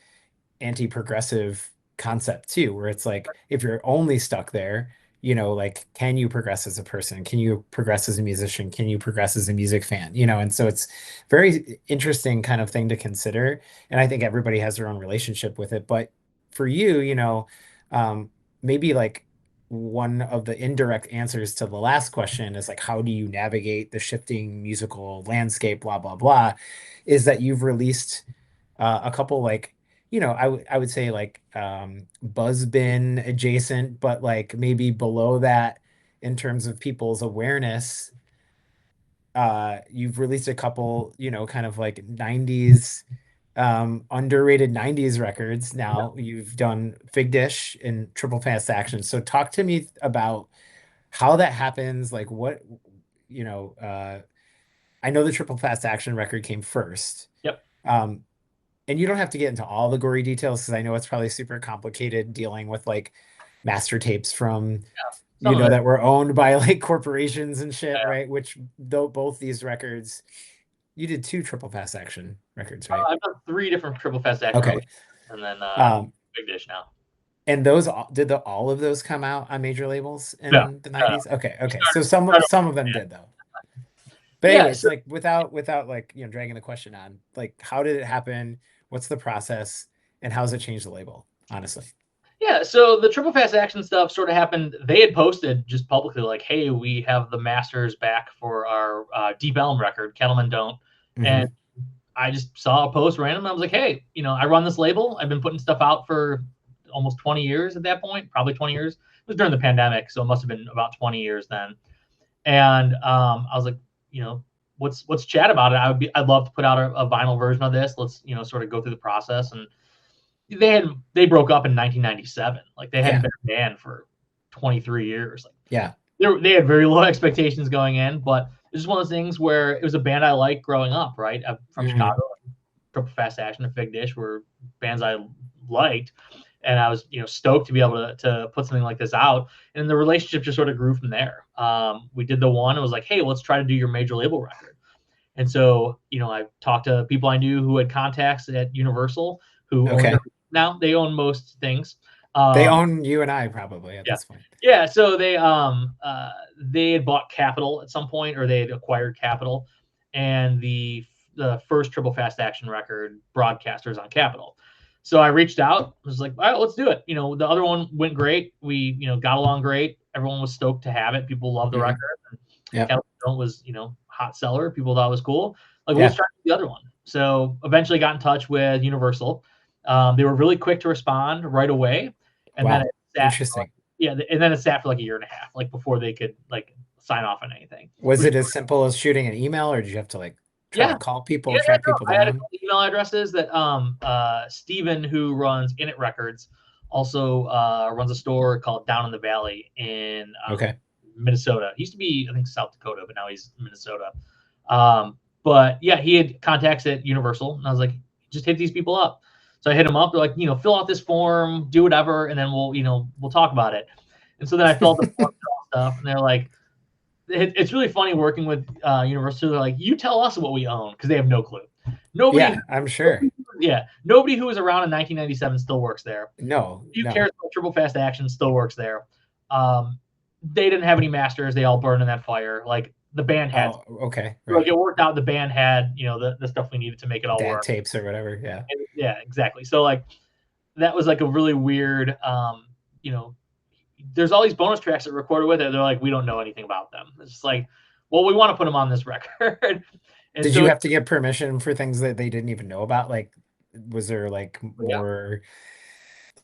anti-progressive concept too, where it's like, if you're only stuck there, like, can you progress as a person? Can you progress as a musician? Can you progress as a music fan? And so it's very interesting kind of thing to consider. And I think everybody has their own relationship with it. But for you, maybe like one of the indirect answers to the last question is like, how do you navigate the shifting musical landscape, blah, blah, blah, is that you've released a couple, like, I would say like buzz bin adjacent, but like maybe below that in terms of people's awareness. You've released a couple, kind of like 90s, underrated 90s records. Now you've done Fig Dish and Triple Fast Action. So talk to me about how that happens. Like, I know the Triple Fast Action record came first. Yep. And you don't have to get into all the gory details because I know it's probably super complicated dealing with like master tapes from, Some of it. that were owned by like corporations and shit, Yeah. right? Which though both these records, you did 2 Triple Fast Action records, right? I've done 3 different Triple Fast Action Okay. releases, and then Big Dish now. And those did all of those come out on major labels Yeah. in the 90s? Okay. So Started some of them did though. But Yeah. anyways, like without like, dragging the question on, like how did it happen? What's the process? And how does it change the label, honestly? Yeah, so the Triple Fast Action stuff sort of happened. They had posted just publicly, like, "Hey, we have the masters back for our Deep Elm record, Cattlemen Don't." And I just saw a post random. I was like, "Hey, I run this label. I've been putting stuff out for almost 20 years at that point, probably 20 years. It was during the pandemic, so it must have been about 20 years then." And I was like, let's chat about it. I'd love to put out a vinyl version of this. Let's sort of go through the process. And they broke up in 1997. Like they hadn't been a band for 23 years. Like they had very low expectations going in, but it's just one of those things where it was a band I liked growing up, right? I'm from Chicago. Triple Fast Action and Big Dish were bands I liked, and I was stoked to be able to put something like this out. And the relationship just sort of grew from there. We did the one. It was like, hey, let's try to do your major label record. And so I talked to people I knew who had contacts at Universal who now they own most things. They own you and I probably at this point. Yeah, so they had bought Capitol at some point, or they had acquired Capitol, and the first Triple Fast Action record broadcasters on Capitol. So I reached out, was like, all right, let's do it. The other one went great. We got along great. Everyone was stoked to have it. People loved the record. And Capitol was hot seller. People thought it was cool. Like let's try the other one. So eventually got in touch with Universal. They were really quick to respond right away. And then it sat interesting. and then it sat for like a year and a half, like before they could like sign off on anything. Was it as simple as shooting an email, or did you have to like try to call people, track people down? I had a couple email addresses that Steven, who runs In It Records, also runs a store called Down in the Valley in Minnesota. He used to be, I think, South Dakota, but now he's in Minnesota. But yeah, he had contacts at Universal, and I was like, just hit these people up. So I hit them up. They're like, fill out this form, do whatever, and then we'll talk about it. And so then I filled the form stuff, and they're like, it's really funny working with Universal. They're like, you tell us what we own, because they have no clue. Nobody. Yeah, I'm sure. Nobody who was around in 1997 still works there. No. Who cares about Triple Fast Action still works there. They didn't have any masters. They all burned in that fire. Like the band had. Like it worked out. The band had the stuff we needed to make it all work. Tapes or whatever. Yeah. Yeah, exactly. So like that was like a really weird. There's all these bonus tracks that recorded with it. They're like, we don't know anything about them. It's just like, well, we want to put them on this record. Did you have to get permission for things that they didn't even know about? Like, was there like more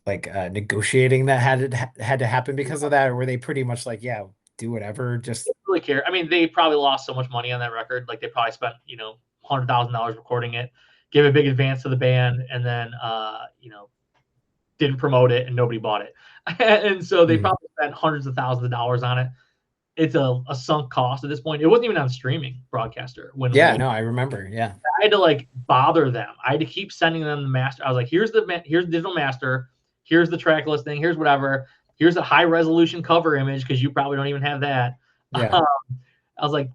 like negotiating that had to happen because of that, or were they pretty much like, yeah, do whatever? Just didn't really care. I mean, they probably lost so much money on that record. Like they probably spent $100,000 recording it, gave a big advance to the band, and then didn't promote it and nobody bought it. And so they probably spent hundreds of thousands of dollars on it. It's a sunk cost at this point. It wasn't even on streaming broadcaster. I remember. Yeah. I had to like bother them. I had to keep sending them the master. I was like, here's the digital master. Here's the track listing. Here's whatever. Here's a high resolution cover image, because you probably don't even have that. Yeah. I was like,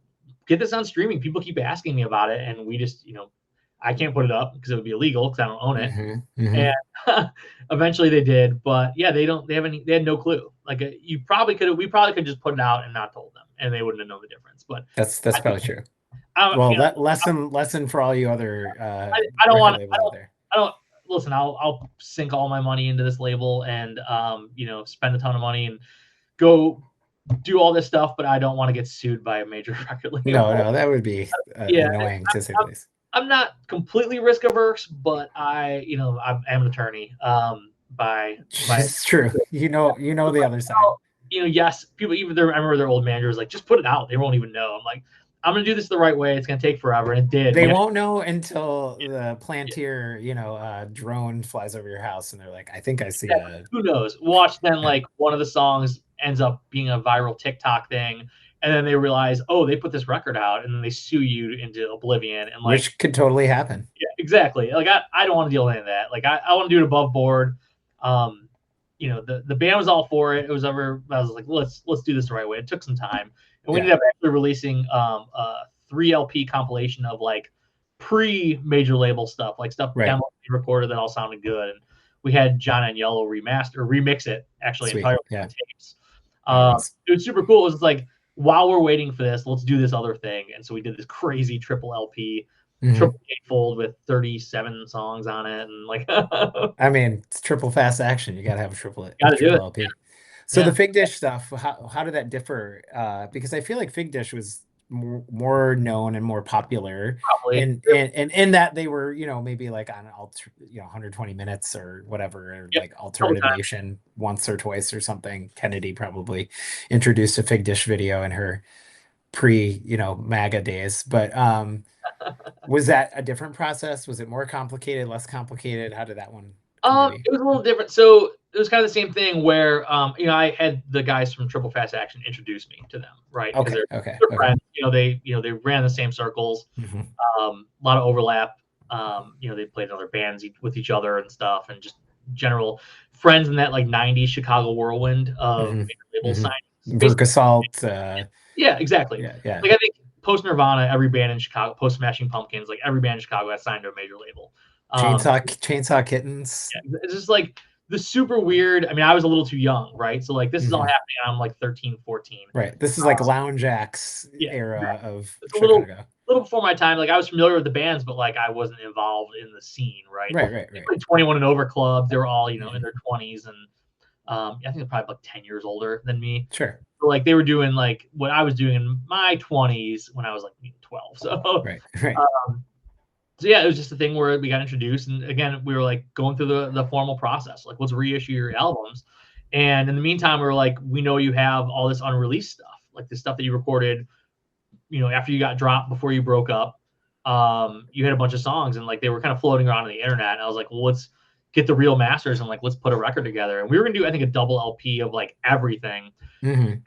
get this on streaming. People keep asking me about it, and we just, I can't put it up because it would be illegal because I don't own it. And eventually they did, but yeah, they had no clue. Like we probably could just put it out and not told them, and they wouldn't have known the difference. But that's probably true. Lesson for all you other. I don't want. I don't listen. I'll sink all my money into this label and spend a ton of money and go do all this stuff, but I don't want to get sued by a major record label. No, that would be annoying to say the least. I'm not completely risk averse, but I'm an attorney. It's true. You know the other side. Yes, people I remember their old manager was like, just put it out. They won't even know. I'm like, I'm gonna do this the right way. It's gonna take forever, and it did. They won't know until the Plantier, drone flies over your house, and they're like, I think I see Who knows? Watch then, like one of the songs ends up being a viral TikTok thing, and then they realize, oh, they put this record out, and then they sue you into oblivion, and like, which could totally happen. Yeah, exactly. Like I don't want to deal with any of that. Like I want to do it above board. The band was all for it. It was ever I was like, let's do this the right way. It took some time, and we ended up actually releasing a 3 LP compilation of like pre-major label stuff, like stuff demo we recorded that all sounded good, and we had John and Yellow remix it actually entirely on tapes. It was super cool. It was like, while we're waiting for this, let's do this other thing, and so we did this crazy triple LP. Triple gatefold with 37 songs on it, and like I mean, it's triple fast action. You gotta have a triple LP. Yeah. So the Fig Dish stuff, how did that differ? Because I feel like Fig Dish was more known and more popular, and in that they were, maybe like on 120 minutes or whatever, or like Alternative Nation once or twice or something. Kennedy probably introduced a Fig Dish video in her MAGA days, but was that a different process? Was it more complicated, less complicated? How did that one come to be? It was a little different. So it was kind of the same thing where I had the guys from Triple Fast Action introduce me to them, right? Okay. They're friends. They ran the same circles. A lot of overlap. They played in other bands with each other and stuff, and just general friends in that like 90s Chicago whirlwind of label signings. Verkasalt. Yeah, exactly. Yeah. Like I think post Nirvana, every band in Chicago, post Smashing Pumpkins, like every band in Chicago got signed to a major label. Chainsaw Kittens. Yeah, it's just like the super weird. I mean, I was a little too young, right? So like this is all happening. I'm like 13, 14. Right. This is like Lounge Acts era of Chicago. A little before my time. Like I was familiar with the bands, but like I wasn't involved in the scene, right? Right. 21 and over clubs. They were all in their 20s, and I think they're probably like 10 years older than me. Sure. So like they were doing like what I was doing in my 20s when I was like 12. So right. So yeah, it was just a thing where we got introduced, and again, we were like going through the formal process, like let's reissue your albums. And in the meantime, we were like, we know you have all this unreleased stuff, like the stuff that you recorded, after you got dropped before you broke up. You had a bunch of songs, and like they were kind of floating around on the internet. And I was like, well, let's get the real masters and like let's put a record together. And we were gonna do, I think, a double LP of like everything. And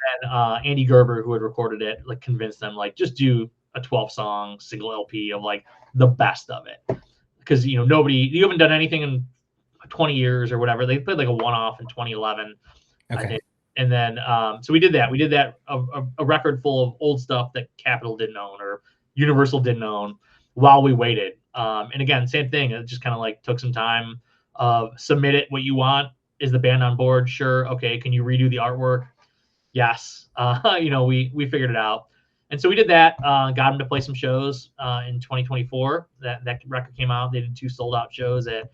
Andy Gerber, who had recorded it, like convinced them like just do a 12-song single LP of like the best of it, because you haven't done anything in 20 years or whatever. They played like a one-off in 2011, I think. And then so we did that a record full of old stuff that Capitol didn't own or Universal didn't own while we waited. And again, same thing. It just kind of like took some time. Submit it what you want. Is the band on board? Sure. Okay. Can you redo the artwork? Yes. We figured it out. And so we did that, got them to play some shows in 2024. That record came out. They did 2 sold-out shows at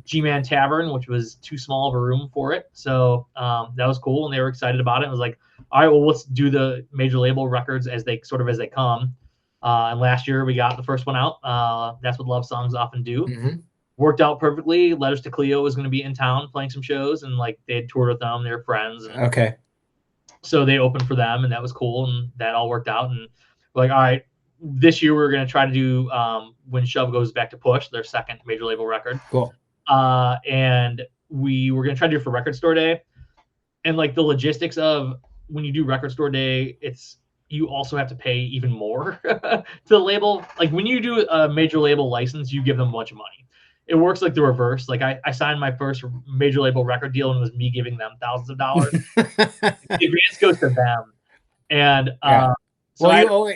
G-Man Tavern, which was too small of a room for it. So that was cool, and they were excited about it. It was like, all right, well, let's do the major label records as they come. And last year we got the first one out. That's what love songs often do. Worked out perfectly. Letters to Cleo was going to be in town playing some shows, and like they had toured with them. They were friends. And, so they opened for them, and that was cool, and that all worked out. And we're like, all right, this year we're going to try to do When Shove Goes Back to Push, their second major label record. Cool. And we were going to try to do it for Record Store Day. And like the logistics of when you do Record Store Day, you also have to pay even more to the label. Like when you do a major label license, you give them a bunch of money. It works like the reverse. Like I signed my first major label record deal, and it was me giving them thousands of dollars. The advance goes to them, and so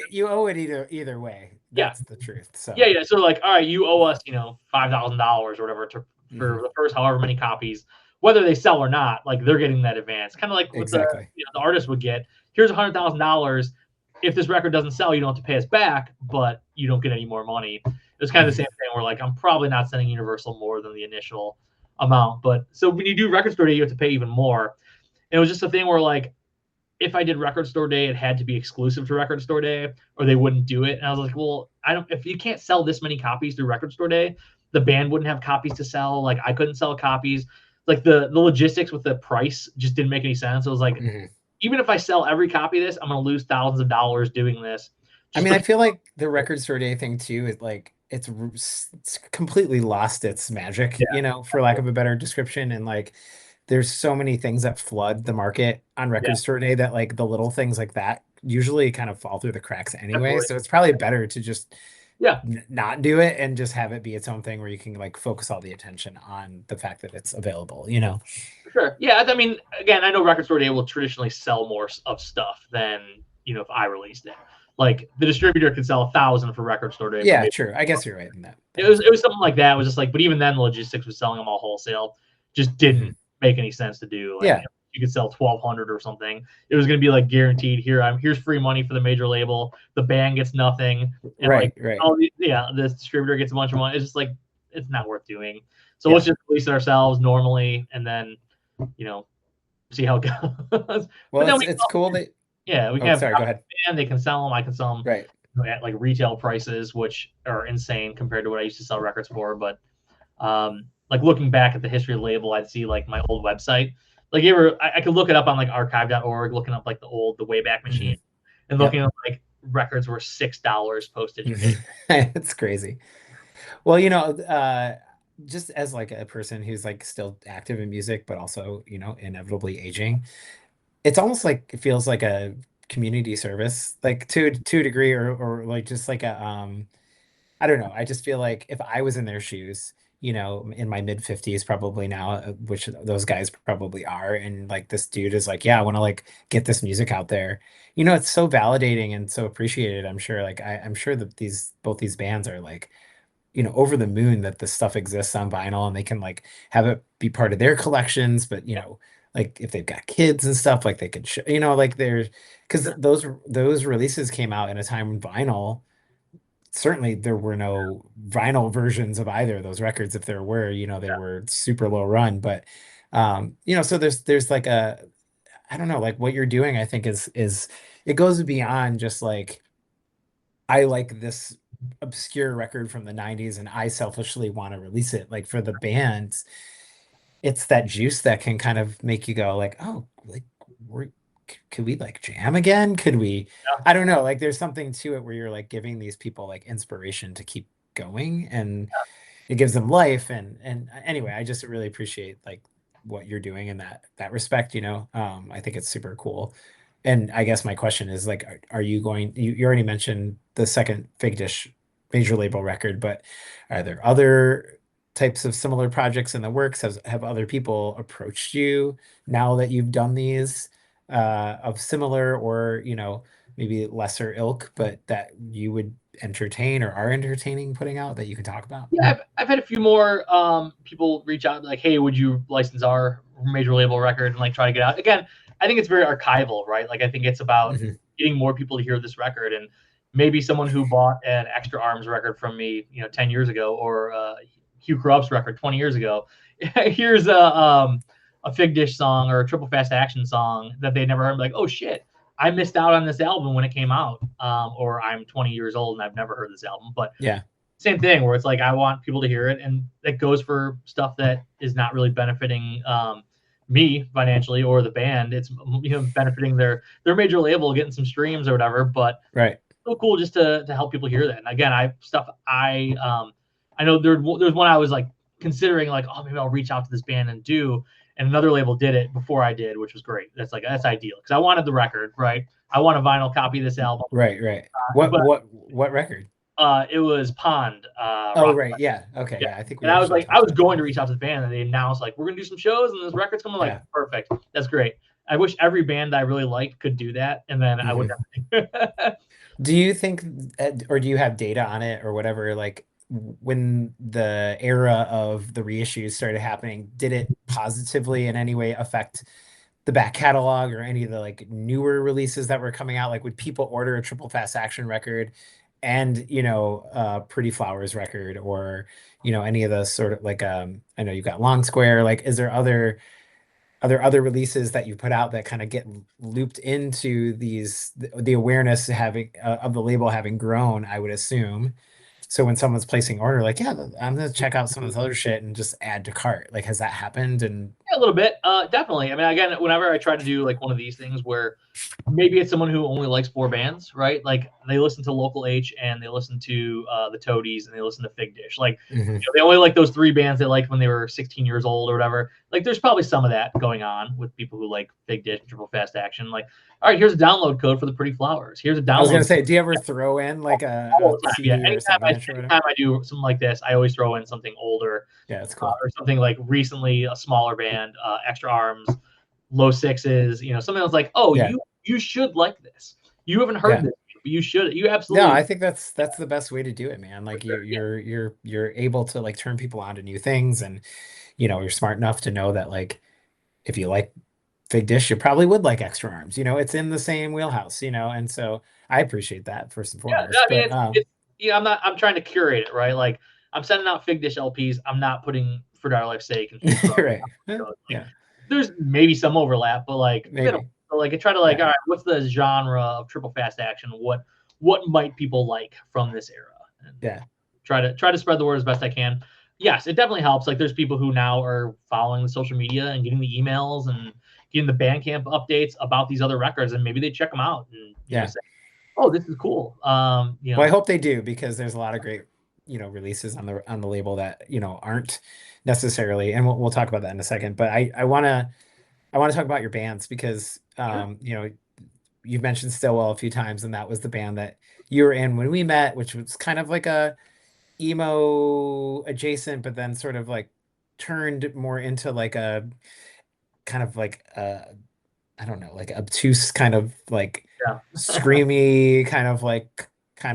you owe it either way. That's the truth. So yeah. So like, all right, you owe us $5,000 or whatever for the first however many copies, whether they sell or not. Like they're getting that advance, kind of like what the artist would get. Here's $100,000. If this record doesn't sell, you don't have to pay us back, but you don't get any more money. It's kind of the same thing where like I'm probably not sending Universal more than the initial amount, but so when you do Record Store Day, you have to pay even more. And it was just a thing where like if I did Record Store Day, it had to be exclusive to Record Store Day, or they wouldn't do it. And I was like, well, if you can't sell this many copies through Record Store Day, the band wouldn't have copies to sell. Like I couldn't sell copies. Like the logistics with the price just didn't make any sense. It was like, even if I sell every copy of this, I'm going to lose thousands of dollars doing this. I mean, I feel like the Record Store Day thing too is like it's completely lost its magic, for lack of a better description. And like there's so many things that flood the market on Yeah, record store day that like the little things like that usually kind of fall through the cracks anyway. definitely. So it's probably better to just Yeah, not do it and just have it be its own thing where you can like focus all the attention on the fact that it's available, you know? for sure. Yeah, I mean, again, I know Record Store Day will traditionally sell more of stuff than if I released it. Like the distributor could sell 1,000 for Record Store Day for Yeah, maybe. true. I guess you're right in It that was respect. something like that. It was just like, but even then, the logistics was selling them all wholesale. Just Mhm. didn't make any sense to do. Like Yeah, you could sell 1,200 or something. It was going to be like guaranteed. Here's free money for the major label. The band gets nothing, and like right. the distributor gets a bunch of money. It's just like it's not worth doing. So let's Yeah. just release it ourselves normally, and then you know see how it goes. But Well, then it's cool that, we can oh, have sorry, go ahead. band. They can sell them. I can sell them Right. at like retail prices, which are insane compared to what I used to sell records for. But like looking back at the history of the label, I'd see like my old website. Like I could look it up on like archive.org, looking up like the Wayback Machine, Mhm. and looking Yep. at like records were $6 postage and paper. It's crazy. Well, just as like a person who's like still active in music, but also, inevitably aging, it's almost like it feels like a community service, like to a degree, or like just like I don't know. I just feel like if I was in their shoes, in my mid 50s probably now, which those guys probably are, and like this dude is like, yeah, I want to like get this music out there. It's so validating and so appreciated. I'm sure like I'm sure that both these bands are like, over the moon that this stuff exists on vinyl and they can like have it be part of their collections, but like if they've got kids and stuff, like they could show, like there's because Sure. those releases came out in a time when vinyl, certainly there were no vinyl versions of either of those records. If there were, they were super low run. But so there's like I don't know, like what you're doing, I think is it goes beyond just like I like this obscure record from the 90s and I selfishly want to release it. Like for the bands, it's that juice that can kind of make you go like, oh, like we're could we like jam again? Could we? Yeah. I don't know. Like there's something to it where you're like giving these people like inspiration to keep going and it gives them life. And anyway, I just really appreciate like what you're doing in that respect, I think it's super cool. And I guess my question is like, are you going, you already mentioned the second Fig Dish major label record, but are there other types of similar projects in the works? Have other people approached you now that you've done these of similar or, maybe lesser ilk, but that you would entertain or are entertaining putting out that you can talk about? Yeah, I've had a few more people reach out like, hey, would you license our major label record and like try to get out? Again, I think it's very archival, right? Like I think it's about Mhm. getting more people to hear this record, and maybe someone who bought an Extra Arms record from me, 10 years ago, or Hugh Corrupt's record 20 years ago. Here's a Fig Dish song or a Triple Fast Action song that they never heard. Like, oh shit, I missed out on this album when it came out, or I'm 20 years old and I've never heard this album, but Yeah. same thing where it's like I want people to hear it, and that goes for stuff that is not really benefiting me financially or the band. It's benefiting their major label, getting some streams or whatever. But Right. so cool just to help people hear that. And again, I know there's one I was like considering like, oh, maybe I'll reach out to this band and do, and another label did it before I did, which was great. That's ideal because I wanted the record, right? I want a vinyl copy of this album, Right. What but what record? it was Pond Oh, Rock. right. Yeah. Okay. Yeah. Yeah. I think we And I was actually like, I talked was about that. going to reach out to the band, and they announced like we're gonna do some shows, and this record's coming. Like, Yeah. perfect, that's great. I wish every band I really liked could do that, and then I would Mhm. never. Do you think, or do you have data on it or whatever, like when the era of the reissues started happening, did it positively in any way affect the back catalog or any of the like newer releases that were coming out? Like, would people order a Triple Fast Action record and, Pretty Flowers record or, any of those sort of like, I know you've got Long Square, like, are there other releases that you put out that kind of get looped into the awareness having of the label having grown, I would assume. So when someone's placing order, like, yeah, I'm gonna check out some of this other shit and just add to cart. Like, has that happened? And Yeah, a little bit. Definitely. I mean, again, whenever I try to do like one of these things where maybe it's someone who only likes 4 bands, right? Like they listen to Local H and they listen to the Toadies and they listen to Fig Dish. Like they only like those 3 bands they liked when they were 16 years old or whatever. Like there's probably some of that going on with people who like Fig Dish and Triple Fast Action. Like, all right, here's a download code for the Pretty Flowers. Here's a download. I was gonna say, do you ever throw in like a Yeah, CD or 7-inch or whatever? anytime I do something like this, I always throw in something older. Yeah, that's cool. Or something like recently a smaller band, Extra Arms, Low Sixes. Something that's like, oh, you should like this. You haven't heard this, but you should. You absolutely. No, I think that's the best way to do it, man. Like you're able to like turn people on to new things, and you're smart enough to know that like if you like Fig Dish, you probably would like Extra Arms. It's in the same wheelhouse, and so I appreciate that first and foremost. I mean, I'm trying to curate it, right? Like I'm sending out Fig Dish LPs. I'm not putting For Our Life's Sake and right. Yeah. There's maybe some overlap, but like maybe. I try to all right, what's the genre of Triple Fast Action? What might people like from this era? And try to spread the word as best I can. Yes, it definitely helps. Like there's people who now are following the social media and getting the emails and getting the Bandcamp updates about these other records, and maybe they check them out and say, oh, this is cool. Well, I hope they do, because there's a lot of great releases on the label that aren't necessarily, and we'll talk about that in a second. But I want to talk about your bands, because you've mentioned Stillwell a few times, and that was the band that you were in when we met, which was kind of like a emo adjacent, but then sort of like turned more into like a kind of like I don't know, like obtuse kind of like screamy kind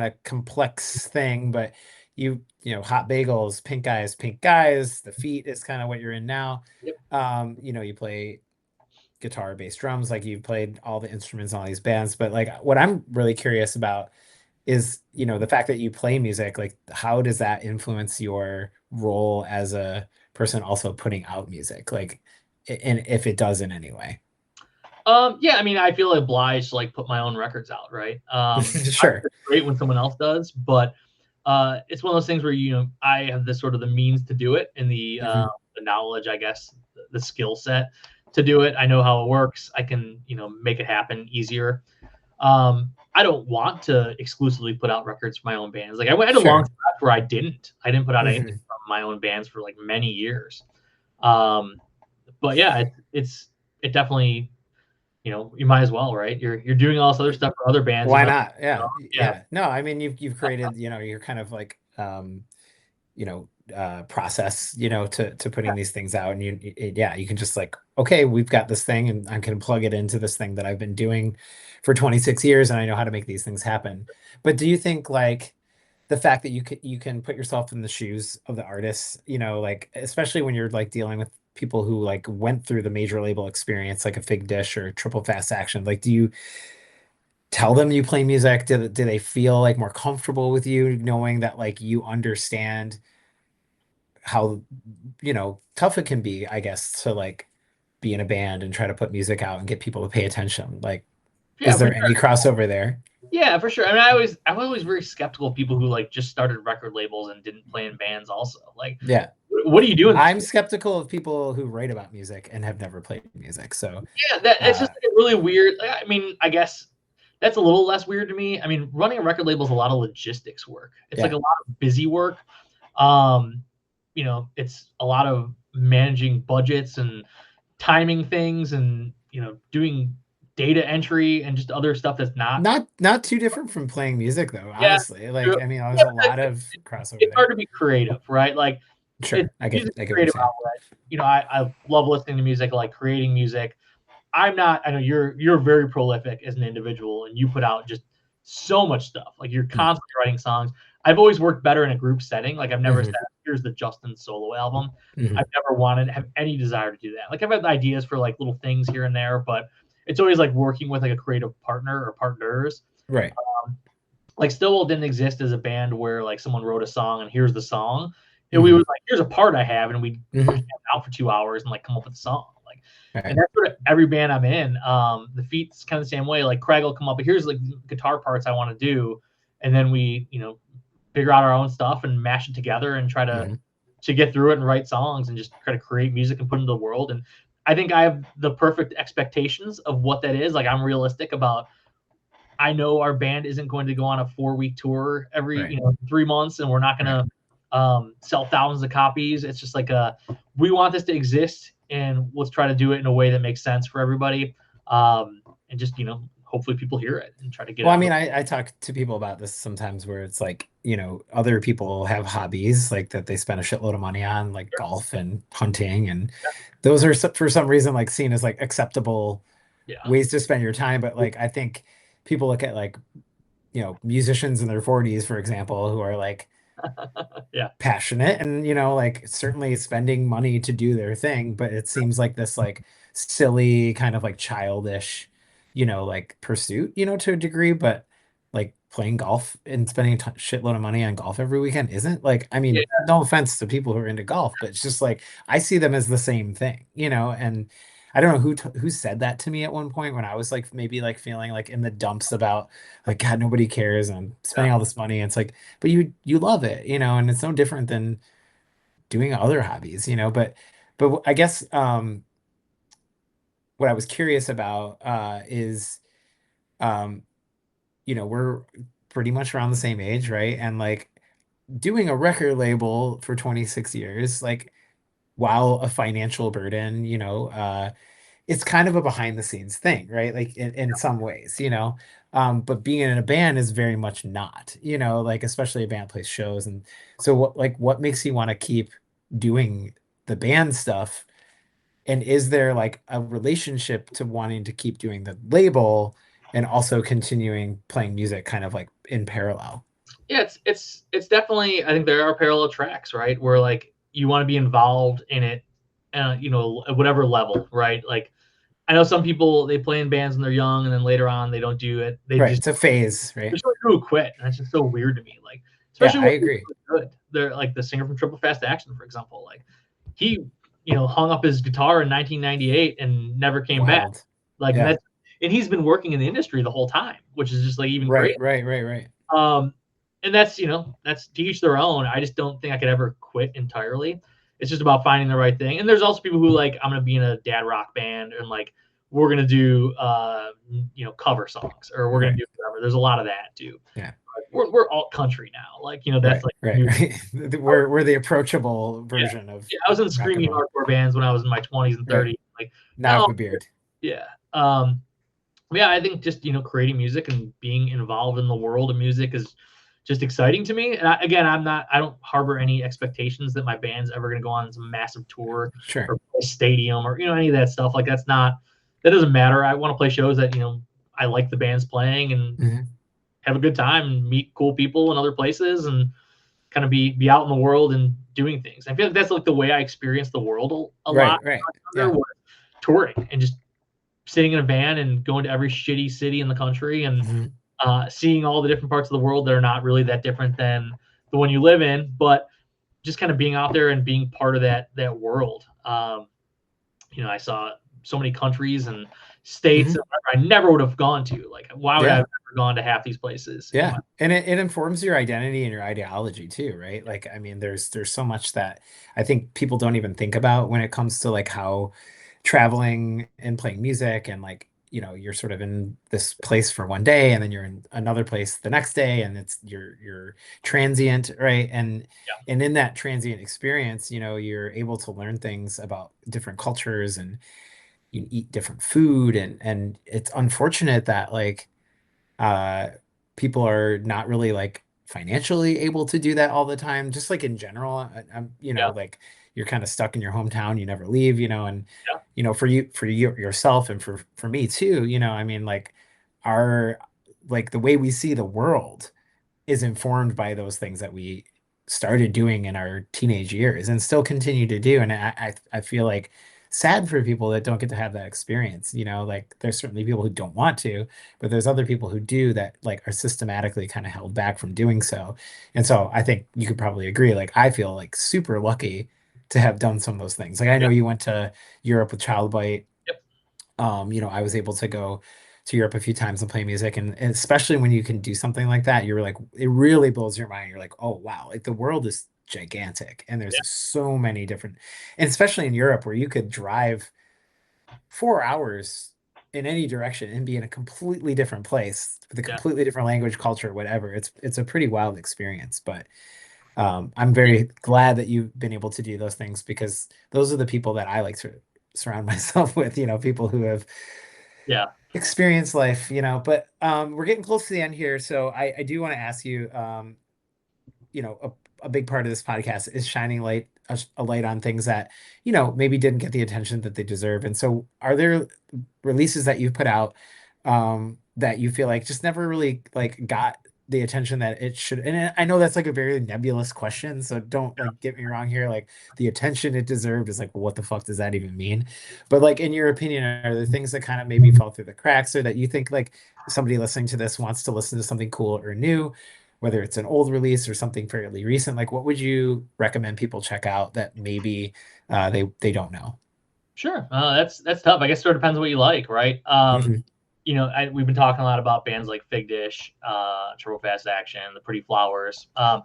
of complex thing. But Hot Bagels, Pink Guys, The Feet is kind of what you're in now. You play guitar, bass, drums, like you've played all the instruments in all these bands. But like what I'm really curious about is the fact that you play music. Like how does that influence your role as a person also putting out music, like, and if it does in any way? I mean, I feel obliged to like put my own records out, right? Sure. It's great when someone else does, but it's one of those things where I have this sort of the means to do it, and the knowledge, I guess, the skill set to do it. I know how it works. I can make it happen easier. I don't want to exclusively put out records for my own bands. Like I had a long stretch where I didn't put out anything from my own bands for like many years. But yeah, it definitely, you might as well, right? You're doing all this other stuff for other bands. Why not? Yeah. No, I mean, you've created, you're kind of like, process, to putting these things out, and you can just like, okay, we've got this thing, and I can plug it into this thing that I've been doing for 26 years, and I know how to make these things happen. But do you think like the fact that you can put yourself in the shoes of the artists, like especially when you're like dealing with people who like went through the major label experience, like a Fig Dish or Triple Fast Action, like do you tell them you play music? Do they feel like more comfortable with you knowing that like you understand how tough it can be, I guess, to like be in a band and try to put music out and get people to pay attention? Like, is there any crossover there? Yeah, for sure. I mean, I'm always very skeptical of people who like just started record labels and didn't play in bands also. Like, what are you doing? I'm skeptical of people who write about music and have never played music. So it's just really weird. I mean, I guess that's a little less weird to me. I mean, running a record label is a lot of logistics work. It's like a lot of busy work. It's a lot of managing budgets and timing things, and doing data entry and just other stuff that's not too different from playing music, though, honestly. Like, I mean, there's a lot of crossover. It's hard to be creative, right? Like, sure, I get creative outlet. I love listening to music, like creating music. I know you're very prolific as an individual, and you put out just so much stuff. Like you're constantly writing songs. I've always worked better in a group setting. Like I've never said, here's the Justin solo album. I've never have any desire to do that. Like I've had ideas for like little things here and there, but it's always like working with like a creative partner or partners. Right. Like Stillwell didn't exist as a band where like someone wrote a song and here's the song. And we was like, here's a part I have, and we push it out for 2 hours and like come up with a song. Like, and that's sort of every band I'm in. The Feet's kind of the same way. Like Craig will come up, here's like guitar parts I want to do, and then we, figure out our own stuff and mash it together and try to to get through it and write songs and just try to create music and put into the world. And I think I have the perfect expectations of what that is. Like, I'm realistic about, I know our band isn't going to go on a 4-week tour every, Right. 3 months, and we're not going to sell thousands of copies. It's just like, we want this to exist, and let's try to do it in a way that makes sense for everybody. And just, hopefully people hear it and try to get Well, I out. mean, I talk to people about this sometimes where it's like, other people have hobbies like that they spend a shitload of money on, like golf and hunting, and those are for some reason like seen as like acceptable Yeah. ways to spend your time. But like, I think people look at like, musicians in their 40s, for example, who are like Yeah. passionate and, like certainly spending money to do their thing, but it seems like this like silly kind of like childish, like pursuit, to a degree, but like playing golf and spending a shitload of money on golf every weekend isn't like, I Yeah. mean, no offense to people who are into golf, but it's just like I see them as the same thing, and I don't know who said that to me at one point when I was like maybe like feeling like in the dumps about like God, nobody cares and I'm spending all this money. And it's like, but you love it, and it's no different than doing other hobbies, but I guess what I was curious about is um we're pretty much around the same age, right? And like doing a record label for 26 years, like while a financial burden, it's kind of a behind the scenes thing, right? Like in some ways, but being in a band is very much not, like especially a band plays shows. And so what makes you want to keep doing the band stuff? And is there like a relationship to wanting to keep doing the label and also continuing playing music kind of like in parallel? Yeah, it's definitely, I think there are parallel tracks, right? Where like you want to be involved in it, at whatever level, right? Like, I know some people, they play in bands when they're young, and then later on they don't do it. They Right. just, It's a phase, right? there's so many who quit, and it's just so weird to me. Like, Yeah, especially I when agree. they're good. They're like the singer from Triple Fast Action, for example. Like, he, hung up his guitar in 1998 and never came back. Wild. Like, Yeah. and he's been working in the industry the whole time, which is just like even Right, great. right, right, right. And that's to each their own. I just don't think I could ever quit entirely. It's just about finding the right thing. And there's also people who like, I'm gonna be in a dad rock band, and like we're gonna do cover songs, or we're gonna Right. do whatever. There's a lot of that too. Yeah. We're alt country now. Like, that's Right, like right, new. right. We're the approachable Yeah. version of Yeah, I was in rock and screaming roll. hardcore bands when I was in my 20s and Right. 30s. Like, Now I now, have a beard. yeah. Yeah, I think just, creating music and being involved in the world of music is just exciting to me. And again, I don't harbor any expectations that my band's ever going to go on some massive tour Sure. or a stadium or, any of that stuff. Like, that doesn't matter. I want to play shows that, I like the band's playing, and Hmm. have a good time and meet cool people in other places, and kind of be out in the world and doing things. I feel like that's like the way I experience the world a lot Right, right. there, Yeah. was touring and just sitting in a van and going to every shitty city in the country, and Hmm. seeing all the different parts of the world that are not really that different than the one you live in, but just kind of being out there and being part of that world. I saw so many countries and states Hmm. that I never would have gone to. Like, why would I Yeah. have ever gone to half these places? Yeah. And it informs your identity and your ideology too, right? Like, I mean, there's so much that I think people don't even think about when it comes to like how traveling and playing music and like, you're sort of in this place for one day and then you're in another place the next day and it's you're transient, right? And in that transient experience, you're able to learn things about different cultures and you eat different food and it's unfortunate that like uh people are not really like financially able to do that all the time just like in general. I'm Yeah, like you're kind of stuck in your hometown, you never leave, and yeah, for you yourself and for me too, I mean like our like the way we see the world is informed by those things that we started doing in our teenage years and still continue to do. And I feel like sad for people that don't get to have that experience. Like there's certainly people who don't want to, but there's other people who do that like are systematically kind of held back from doing so. And so I think you could probably agree. Like I feel like super lucky to have done some of those things. Like I know yeah, you went to Europe with Child Bite. yep, I was able to go to Europe a few times and play music, and especially when you can do something like that, you're like, it really blows your mind. You're like, oh wow, like the world is gigantic, and there's so many different, and especially in Europe where you could drive 4 hours in any direction and be in a completely different place with a completely different language, culture, whatever. It's a pretty wild experience, but I'm very glad that you've been able to do those things, because those are the people that I like to surround myself with, people who have experienced life, but we're getting close to the end here. So I do want to ask you, a big part of this podcast is shining a light on things that, maybe didn't get the attention that they deserve. And so are there releases that you've put out that you feel like just never really like got the attention that it should? And I know that's like a very nebulous question, so don't like get me wrong here. Like the attention it deserved is like, what the fuck does that even mean? But like, in your opinion, are there things that kind of maybe fall through the cracks, or that you think like somebody listening to this wants to listen to something cool or new, whether it's an old release or something fairly recent? Like, what would you recommend people check out that maybe they don't know? Sure. That's tough. I guess it sort of depends on what you like, right? We've been talking a lot about bands like Fig Dish, Turbo Fast Action, The Pretty Flowers. I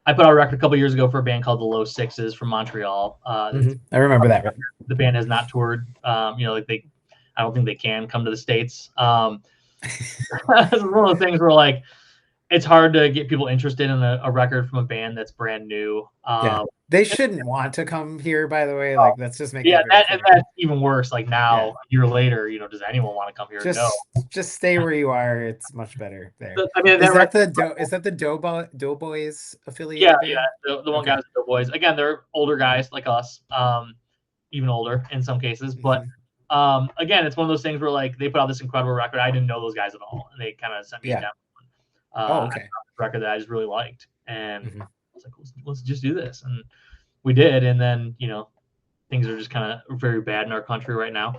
put out a record a couple years ago for a band called the Low Sixes from Montreal. I remember that. The band has not toured. I don't think they can come to the States. It's one of those things where like it's hard to get people interested in a record from a band that's brand new. They shouldn't want to come here, by the way. Like, let's just make and that's even worse. Like now, a year later, does anyone want to come here? Just stay where you are. It's much better there. I mean, is that the Doughboys affiliate? Yeah. The one guy's the Doughboys. Again, they're older guys like us, even older in some cases. But again, it's one of those things where like they put out this incredible record. I didn't know those guys at all, and they kind of sent me down. Record that I just really liked, and I was like, let's just do this, and we did. And then things are just kind of very bad in our country right now.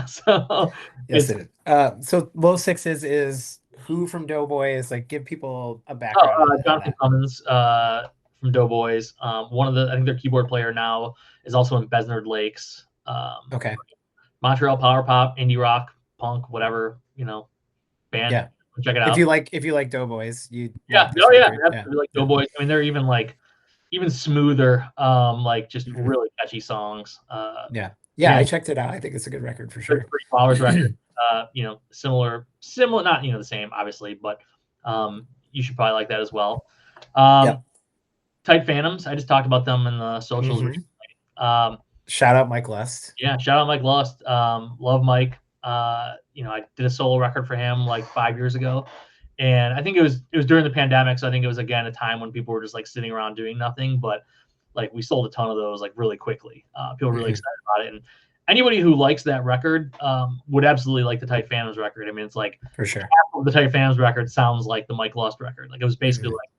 So yes, it is. So Low Sixes is who from Doughboys? Like, give people a background. Jonathan Cummins from Doughboys. I think their keyboard player now is also in Besnard Lakes. Montreal power pop, indie rock, punk, whatever band. Yeah. Check it out. If you like Doughboys, absolutely like Doughboys. I mean, they're even smoother, like just really catchy songs. I checked it out. I think it's a good record for sure. Pretty Flowers record. Similar, not the same, obviously, but you should probably like that as well. Tight Phantoms. I just talked about them in the socials. Shout out Mike Lust. Yeah, shout out Mike Lust. Love Mike. I did a solo record for him like 5 years ago, and I think it was during the pandemic, so I think it was again a time when people were just like sitting around doing nothing. But like we sold a ton of those like really quickly. People were really excited about it, and anybody who likes that record would absolutely like the Tight Phantoms record. I mean, it's like for sure half of the Tight Phantoms record sounds like the Mike Lust record. Like it was basically like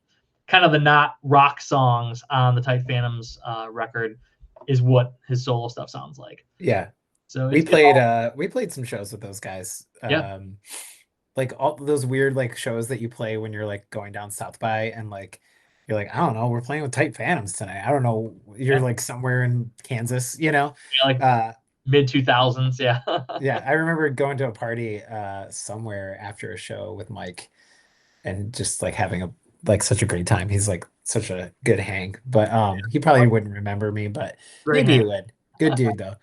kind of the not rock songs on the Tight Phantoms record is what his solo stuff sounds like. Yeah. So we played some shows with those guys. Like all those weird like shows that you play when you're like going down South by, and like you're like, I don't know, we're playing with Tight Phantoms tonight. I don't know, you're like somewhere in Kansas, like mid 2000s. I remember going to a party somewhere after a show with Mike, and just like having such a great time. He's like such a good hang, but he probably wouldn't remember me, but maybe he would. Good dude though.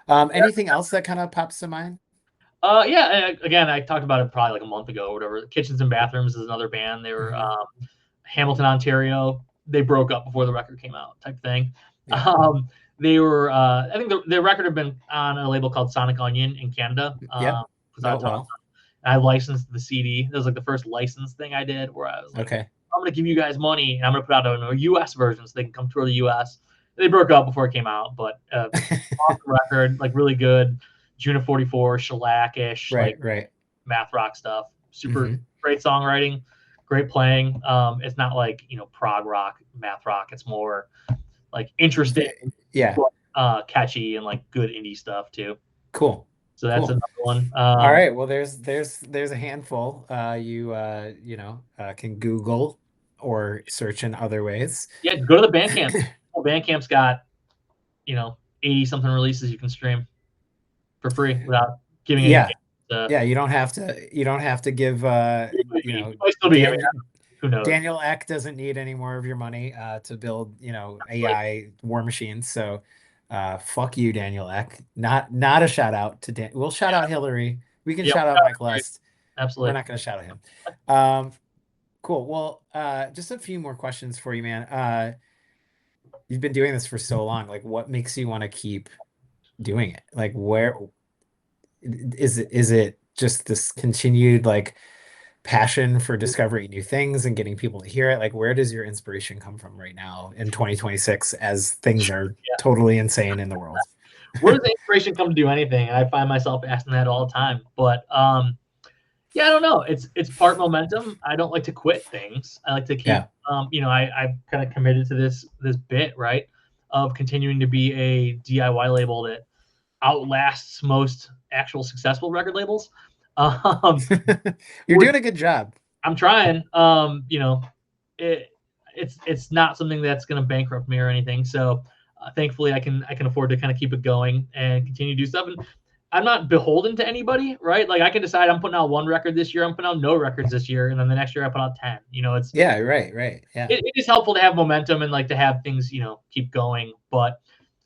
Anything else that kind of pops to mind? Again, I talked about it probably like a month ago or whatever. Kitchens and Bathrooms is another band. They were Hamilton, Ontario. They broke up before the record came out, type thing. They were I think their record had been on a label called Sonic Onion in Canada. I licensed the CD. That was like the first license thing I did, where I was like, I'm gonna give you guys money and I'm gonna put out a US version so they can come tour the US. They broke up before it came out, but awesome record, like really good. June of '44, shellac-ish, right. Math rock stuff. Super great songwriting, great playing. It's not like prog rock, math rock. It's more like interesting, but, catchy, and like good indie stuff too. Cool. So that's another one. All right. Well, there's a handful. You can Google or search in other ways. Yeah, go to the Bandcamp. Bandcamp's got 80 something releases you can stream for free without giving you don't have to give who knows? Daniel Ek doesn't need any more of your money to build, AI war machines. So fuck you, Daniel Ek. Not a shout out to Dan. We'll shout out Hillary. We can Yeah, shout out Mike Lust. We're absolutely. not going to shout at him. Cool. Well, just a few more questions for you, man. You've been doing this for so long. Like, what makes you want to keep doing it? Like, where is it just this continued like passion for discovering new things and getting people to hear it? Like, where does your inspiration come from right now in 2026 as things are totally insane in the world? Where does the inspiration come to do anything? And I find myself asking that all the time. But yeah, I don't know. It's part momentum. I don't like to quit things. I like to keep. I've kind of committed to this bit, right, of continuing to be a DIY label that outlasts most actual successful record labels. You're doing a good job. I'm trying. It's not something that's going to bankrupt me or anything. So thankfully, I can afford to kind of keep it going and continue to do stuff. And I'm not beholden to anybody, right? Like I can decide I'm putting out one record this year, I'm putting out no records this year, and then the next year I put out 10. It's right. Yeah, it is helpful to have momentum and like to have things keep going. But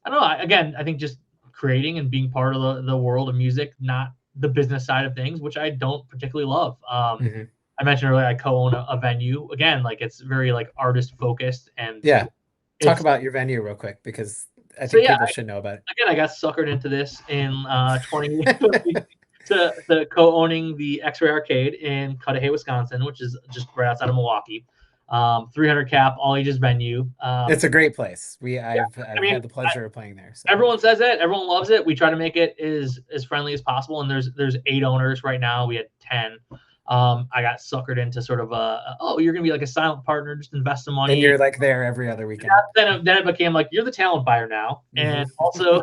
I don't know. I think just creating and being part of the world of music, not the business side of things, which I don't particularly love. I mentioned earlier I co-own a venue. Again, like it's very like artist focused and talk about your venue real quick because I think people should know about it. Again, I got suckered into this in 20 to co-owning the X-Ray Arcade in Cudahy, Wisconsin, which is just right outside of Milwaukee. 300 cap, all ages venue. It's a great place. I've had the pleasure of playing there. So. Everyone says it. Everyone loves it. We try to make it as friendly as possible. And there's 8 owners right now. We had 10. I got suckered into sort of you're gonna be like a silent partner, just invest some money. And you're like there every other weekend. Then it became like you're the talent buyer now, and also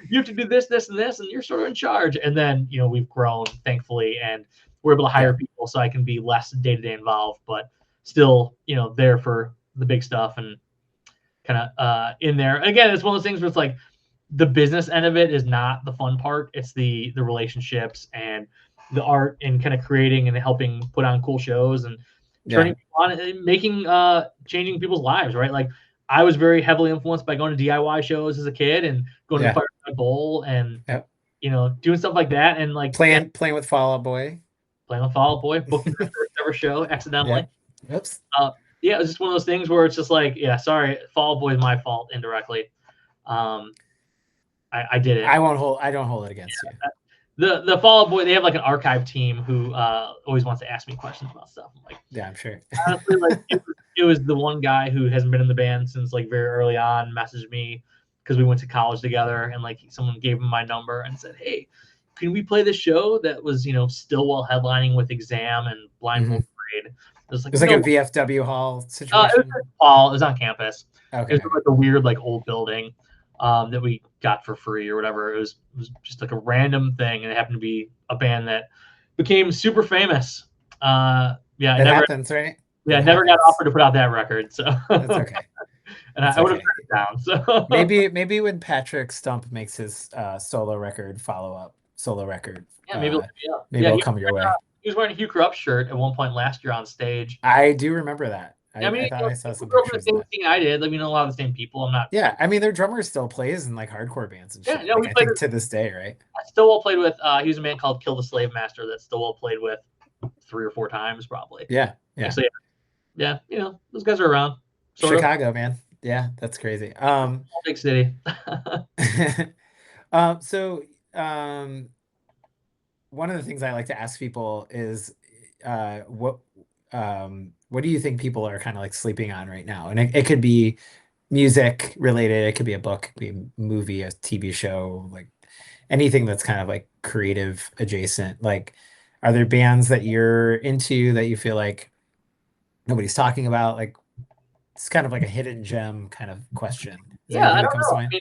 you have to do this, and this, and you're sort of in charge. And then we've grown thankfully, and we're able to hire people, so I can be less day-to-day involved, but still there for the big stuff and kind of in there. And again, it's one of those things where it's like the business end of it is not the fun part. It's the relationships and the art and kind of creating and helping put on cool shows and turning people on and making changing people's lives, right? Like I was very heavily influenced by going to DIY shows as a kid and going to Fireside Bowl and doing stuff like that and like playing with Fall Out Boy, booking the first ever show accidentally. Oops. It was just one of those things where it's just like, sorry, Fall Out Boy is my fault indirectly. I did it. I don't hold it against you. The Fall Out Boy, they have like an archive team who always wants to ask me questions about stuff. I'm like, yeah, I'm sure. Honestly, like it was the one guy who hasn't been in the band since like very early on messaged me because we went to college together and like someone gave him my number and said, hey, can we play this show that was Stillwell headlining with Exam and Blindfold Parade? It was like a VFW hall situation. It was on campus. Okay. It was like a weird like old building that we got for free or whatever. It was just like a random thing, and it happened to be a band that became super famous. It happens, right? Yeah, I never got offered to put out that record, so that's okay. And I would have turned it down. So maybe when Patrick Stump makes his solo record, maybe it'll come your way. He was wearing a Hugh Corrupt shirt at one point last year on stage. I do remember that. I thought I saw some pictures. The same thing I did. Like we know a lot of the same people. I'm not. Yeah, I mean their drummer still plays in like hardcore bands and shit. Yeah, I think to this day, right? Stillwell played with. He was a man called Kill the Slave Master that Stillwell played with 3 or 4 times probably. Yeah. So yeah, those guys are around. Chicago, man. Yeah, that's crazy. Big city. One of the things I like to ask people is, what do you think people are kind of like sleeping on right now? And it could be music related, it could be a book, it could be a movie, a TV show, like anything that's kind of like creative adjacent. Like, are there bands that you're into that you feel like nobody's talking about? Like, it's kind of like a hidden gem kind of question. I don't know. I mean,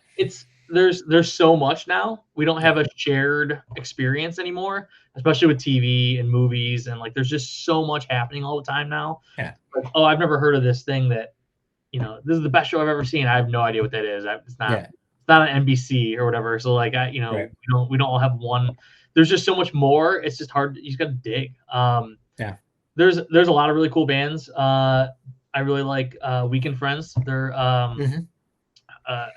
there's so much now. We don't have a shared experience anymore, especially with TV and movies, and like there's just so much happening all the time now. Yeah. Like, I've never heard of this thing that, this is the best show I've ever seen. I have no idea what that is. It's not. Yeah. It's not on NBC or whatever. So like right. we don't all have one. There's just so much more. It's just hard. You just got to dig. there's a lot of really cool bands. I really like Weekend Friends. They're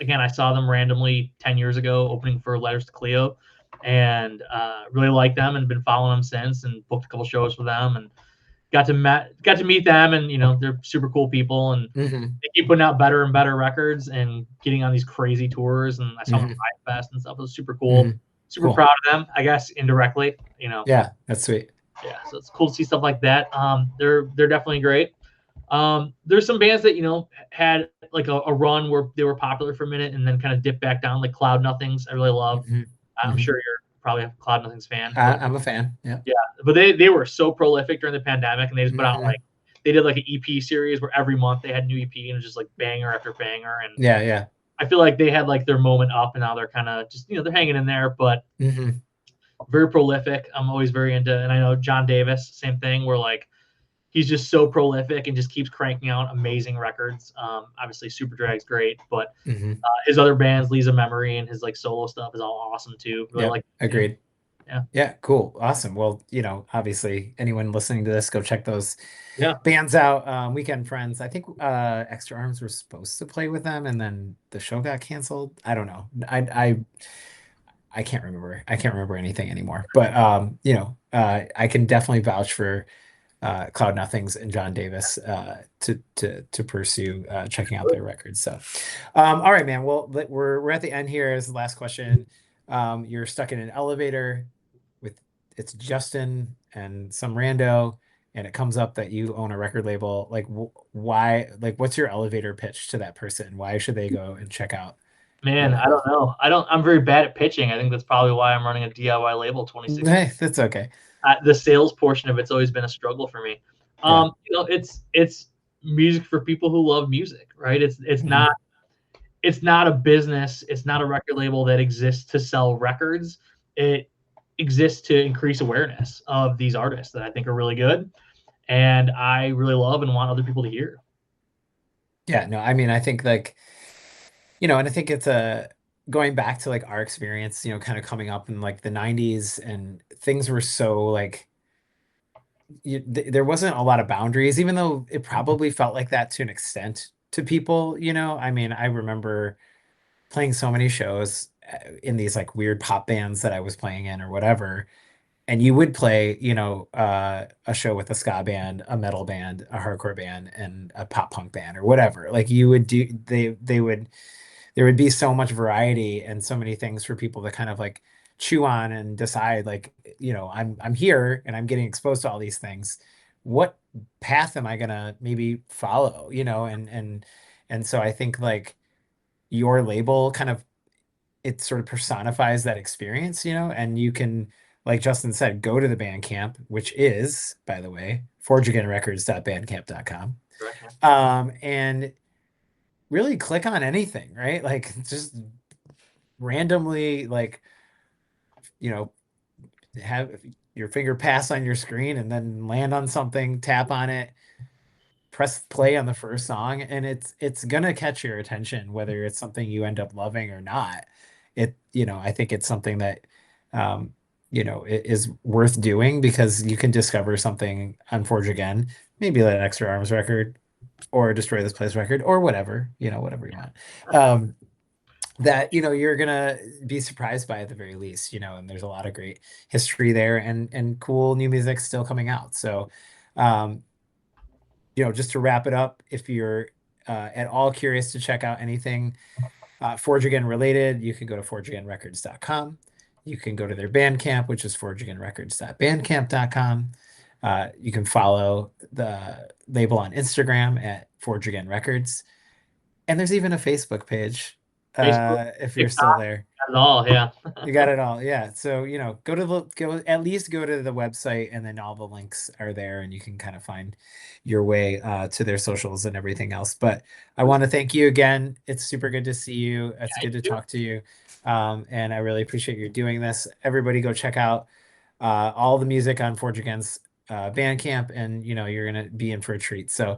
again, I saw them randomly 10 years ago opening for Letters to Cleo, and really like them and been following them since, and booked a couple shows for them, and got to meet them, and they're super cool people, and they keep putting out better and better records and getting on these crazy tours. And I saw them at Riot Fest and stuff. It was super cool. Super proud of them, I guess, indirectly. Yeah, that's sweet. Yeah, so it's cool to see stuff like that. They're definitely great. There's some bands that had like a run where they were popular for a minute and then kind of dipped back down, like Cloud Nothings. I really love. I'm sure you're probably a Cloud Nothings fan. I'm a fan. Yeah. Yeah, but they were so prolific during the pandemic, and they just put out they did like an EP series where every month they had a new EP, and it was just like banger after banger. And yeah, I feel like they had like their moment up, and now they're kind of just they're hanging in there, but very prolific. I'm always very into, and I know John Davis, same thing, where like he's just so prolific and just keeps cranking out amazing records. Obviously, Super Drag's great, but his other bands, Lisa Memory, and his like solo stuff is all awesome too. Really like. Agreed. Yeah. Yeah. Cool. Awesome. Well, obviously, anyone listening to this, go check those Yeah. bands out. Weekend Friends. I think Extra Arms were supposed to play with them, and then the show got canceled. I don't know. I can't remember. I can't remember anything anymore. But I can definitely vouch for Cloud Nothings and John Davis to pursue checking out their records. So, all right, man. Well, we're at the end here. As the last question, you're stuck in an elevator with it's Justin and some rando, and it comes up that you own a record label. Like, why? Like, what's your elevator pitch to that person? Why should they go and check out? Man, I don't know. I'm very bad at pitching. I think that's probably why I'm running a DIY label 26. Hey, that's okay. The sales portion of it's always been a struggle for me. It's music for people who love music, right? It's not a business. It's not a record label that exists to sell records. It exists to increase awareness of these artists that I think are really good, and I really love and want other people to hear. Yeah, no, I mean, I think like, and I think it's going back to like our experience, kind of coming up in like the 90s, and things were so like there wasn't a lot of boundaries, even though it probably felt like that to an extent to people. I mean, I remember playing so many shows in these like weird pop bands that I was playing in or whatever, and you would play a show with a ska band, a metal band, a hardcore band, and a pop punk band or whatever. Like you would do they would there would be so much variety and so many things for people to kind of like chew on and decide like, I'm here and I'm getting exposed to all these things. What path am I gonna maybe follow? And so I think like your label kind of it sort of personifies that experience, and you can, like Justin said, go to the Bandcamp, which is, by the way, forgeagainrecords.bandcamp.com. And really click on anything, right? Like just randomly, like, have your finger pass on your screen and then land on something, tap on it, press play on the first song, and it's gonna catch your attention, whether it's something you end up loving or not. I think it's something that it is worth doing because you can discover something on Forge Again, maybe that Extra Arms record or Destroy This Place record or whatever you want. That you're gonna be surprised by at the very least, and there's a lot of great history there and cool new music still coming out. So just to wrap it up, if you're at all curious to check out anything Forge Again related, you can go to forgeagainrecords.com. You can go to their Bandcamp, which is forgeagainrecords.bandcamp.com. You can follow the label on Instagram at Forge Again Records. And there's even a Facebook page if you're still there. Got it all, yeah. You got it all, yeah. So at least go to the website, and then all the links are there, and you can kind of find your way to their socials and everything else. But I want to thank you again. It's super good to see you. It's good to talk to you, and I really appreciate you doing this. Everybody, go check out all the music on Forge Again's Bandcamp, and you're gonna be in for a treat. So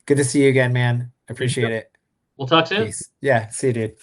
good to see you again, man. Appreciate it. We'll talk soon. Peace. Yeah, see you, dude.